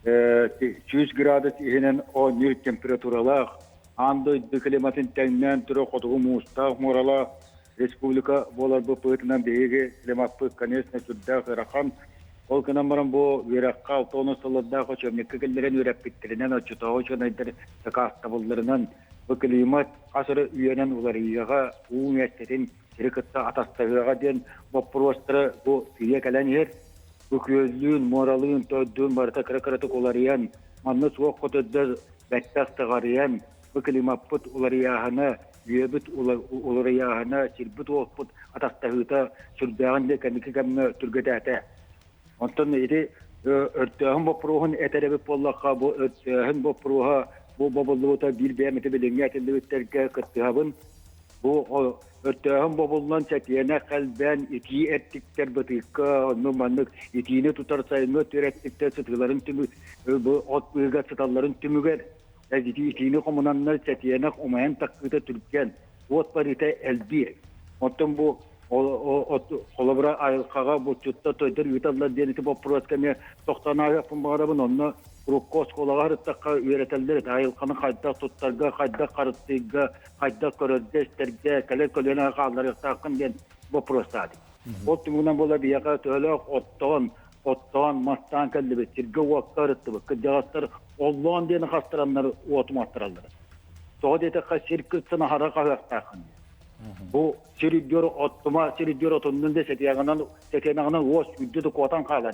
100 градус ихенен о нür температуралар андой климатын тәңнән туры котугы мустак морала республика болар бу пытынан беге климатты конечно сүддә ракам ол кенамран бу веракка тонусылда хочемне кегеллерен үрәп биттеренен очтоо чөнәйдер такаста булларынан бу климат асыры уянан улар яга университетин Şirkette atastağıga den boprostara bu tüye kelen yer. Bu közlüğün, moralığın, töddüğün barıta kırakıratık olarayan, manlı soğuk kotöddür bettastağarayan, bu klimappıt olarayahına, üyebit olarayahına, şirbit oğuput atastağıda sürdağın de kendiki kemme türgedete. Ondan edi örtüğün bopruğun eterebi bollakka bu örtüğün bopruğa bu baballığıta bir beyameti bilenge etildibitlerge kıttıhabın bu örtüğün babullan çekiyene kalben itiyi ettikler batıkka onu manlık itiyini tutar sayını türettikler sıtıların tümü bu ot bıyıga sıtalların tümüger itiyini komunanlar çekiyene omayan takkıda Türkiyen bu ot barite elbi ondan bu Kolabra ayılkağa bu çutta toydur yutallar deneti bu proskemiye 90'a yapın bağırabın onunla Rukkos kolağa hırttakka üreteldir. Ayılkanın kayda tuttarga, kayda karıttıga, kayda köröddeşterge, kale kölene kalları takın den bu prostadi. O tümünden bola bir yaka tölök ottoğan, mastan kelli bir sirge vakka hırttı bu. Kıcağızlar Allah'ın deni kastıranları otomattıralları. Soğuk etekka sirkırtsına haraka takın. Bu siridiyor ottuma, siridiyor otundan da setiyağından oş yüddüdü kotan kalan.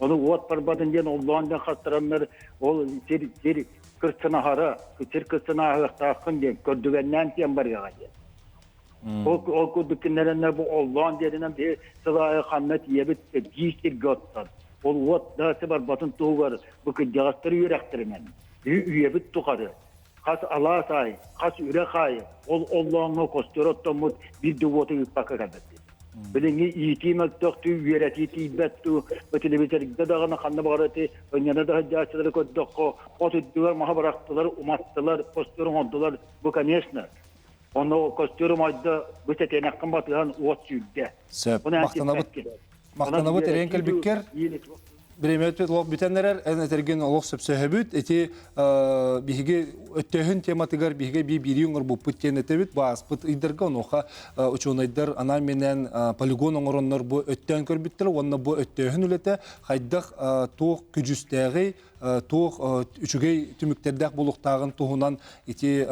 Onu ot barbadın diyen Allah'ın den kastıranlar ol sir kırtsına hara, sirkırtsına haraka takın diyen, kördüvenden diyen var yağa diyen. O kudükinlerine bu Allah'ın denilen bir sıraya kanmet yebit giyiştir götten. Ol ot dağısı barbadın tuğu var, bu kıcağızları yürektirmen. Üyebit tukarı. Kas Allah say, kas ürek ay, Allah'ın kostörottomut bir duvotu yıkbaka kalbetti. Bilingi itimek töktü, üyereti tibettu, bu televizörde dağına kanına bağırati, önyana da haccaçları koddokko, o tüddüler maha bıraktılar, umattılar, kostörüm oldular, bu kanesne. Onu kostörüm ayda bu setenekkin batıhan ot sürdü. Maqtanabıt erenkel bükker. Biremet bitenler en etergen olaq söpsöhöbüt eti bihige öttөһүн тематыгар бихиге бирийоңор буппут тенетебит бааспыт ыйдырга оноха учунайдар ана менен полигон оңороннор бу өттөн көрбүттер онна бу өттөһүн үлете хайдах туох күжүстәги туох үчүгей түмүктердак булуктагын туһунан ити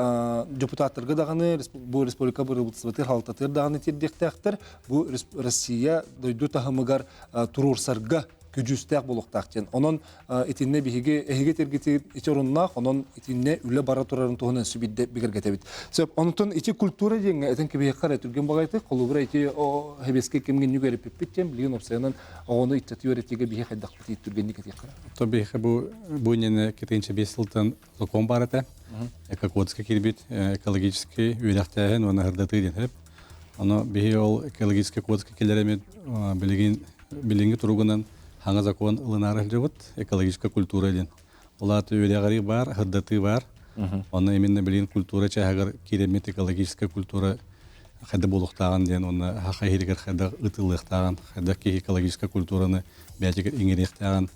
депутаттарга даганы бу республика бырылтсыбытыр халтатыр даганы тирдектактыр бу Россия дойду тахымыгар турурсарга kücüstək buluqtaqten. Onun itinne bihige ehige tergiti içorunna, onun itinne ülle baratorların tohunan sübidde bigirgetebit. Söp onutun içi kultura jenge eten ki bihikar etürgen bagaytı, kolubra iti o hebeske kemgen yügeri pipittem, bilgin opsayanan onu ittatiyor etige bihik haddaq biti itürgenlik etikar. Tabii bu nene ketince 5 yıldan lokom barata, ekologiske kirbit, ekologiske üyelekteğen ona hırdatı edin hep. Onu bihi ol ekologiske kodske kelleremet bilgingi turugunan Hangi zakon ılınarı jebut ekolojik kultura edin. Ola tüyleri var, hırdatı var. Onu eminne bilin kultura çahagar kiremet ekolojik kultura hadde buluqtağın diyen onu haqa heriger hadde ıtılıqtağın, hadde ki ekolojik kulturanı birazcık ingeriqtağın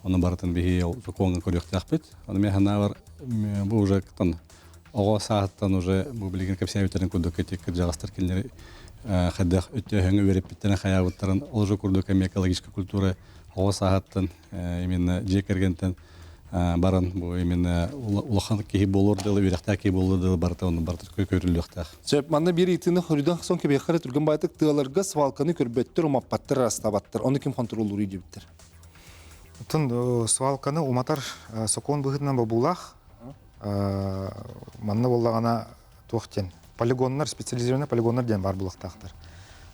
onu baratan bihi zakonun koruqtağpet. Onu mehana var bu уже tan oğa saattan уже bu bilgin kapsayıtların kuduketik jağastır kelleri hadde öttöhüngü verip bitene hayavıtların olju kurduk ekolojik kultura Oğa saatten именно жекергентен баран bu именно улахан ки болор дел үрәхтә ки болор дел барта оны барта көрүлүктә. Сөп манда бир итине хөрүдән соң ки бехәр түргән байтык тыаларга свалканы көрбөттөр умаппаттыр растабаттыр. Оны ким контроллый диптер. Тун свалканы уматар сокон быгытнан бабулах. Манна боллагана тохтен. Полигоннар специализированный полигоннар ден бар булактактыр.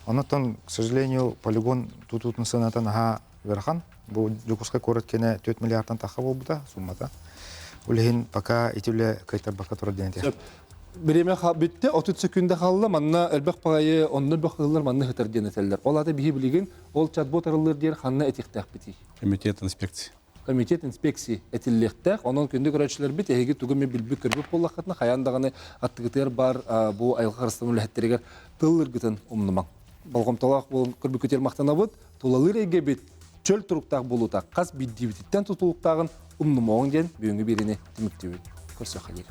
Онотон, к сожалению, полигон тутутун сынатан ага верхан. Бу жукуска короткене 4 миллиардтан таха болбута суммата. Улехин пока итүле кайтар бака турар денете. Биреме битте 30 секунда халла манна элбек пагайы онны бакылар манны хытар денетелер. Олады бихи билеген ол чатбот арылыр дер ханна этихтак бити. Комитет инспекции этиллектак. Онон күндө көрөчүлөр бит эги тугуме билбик көрбөп боллакатна хаяндаганы аттыгытыр бар бу айылга карыстан үлеттеригер тыллыр гытын умнумаң. Болгомталак бул көрбөкөтер мактанабыт, тулалыр эге бит чөл туруктак болута кас биддибиттен тутулуктагын умнумоң ден бүгүнгү бирине тимиктебит. Көрсө халер.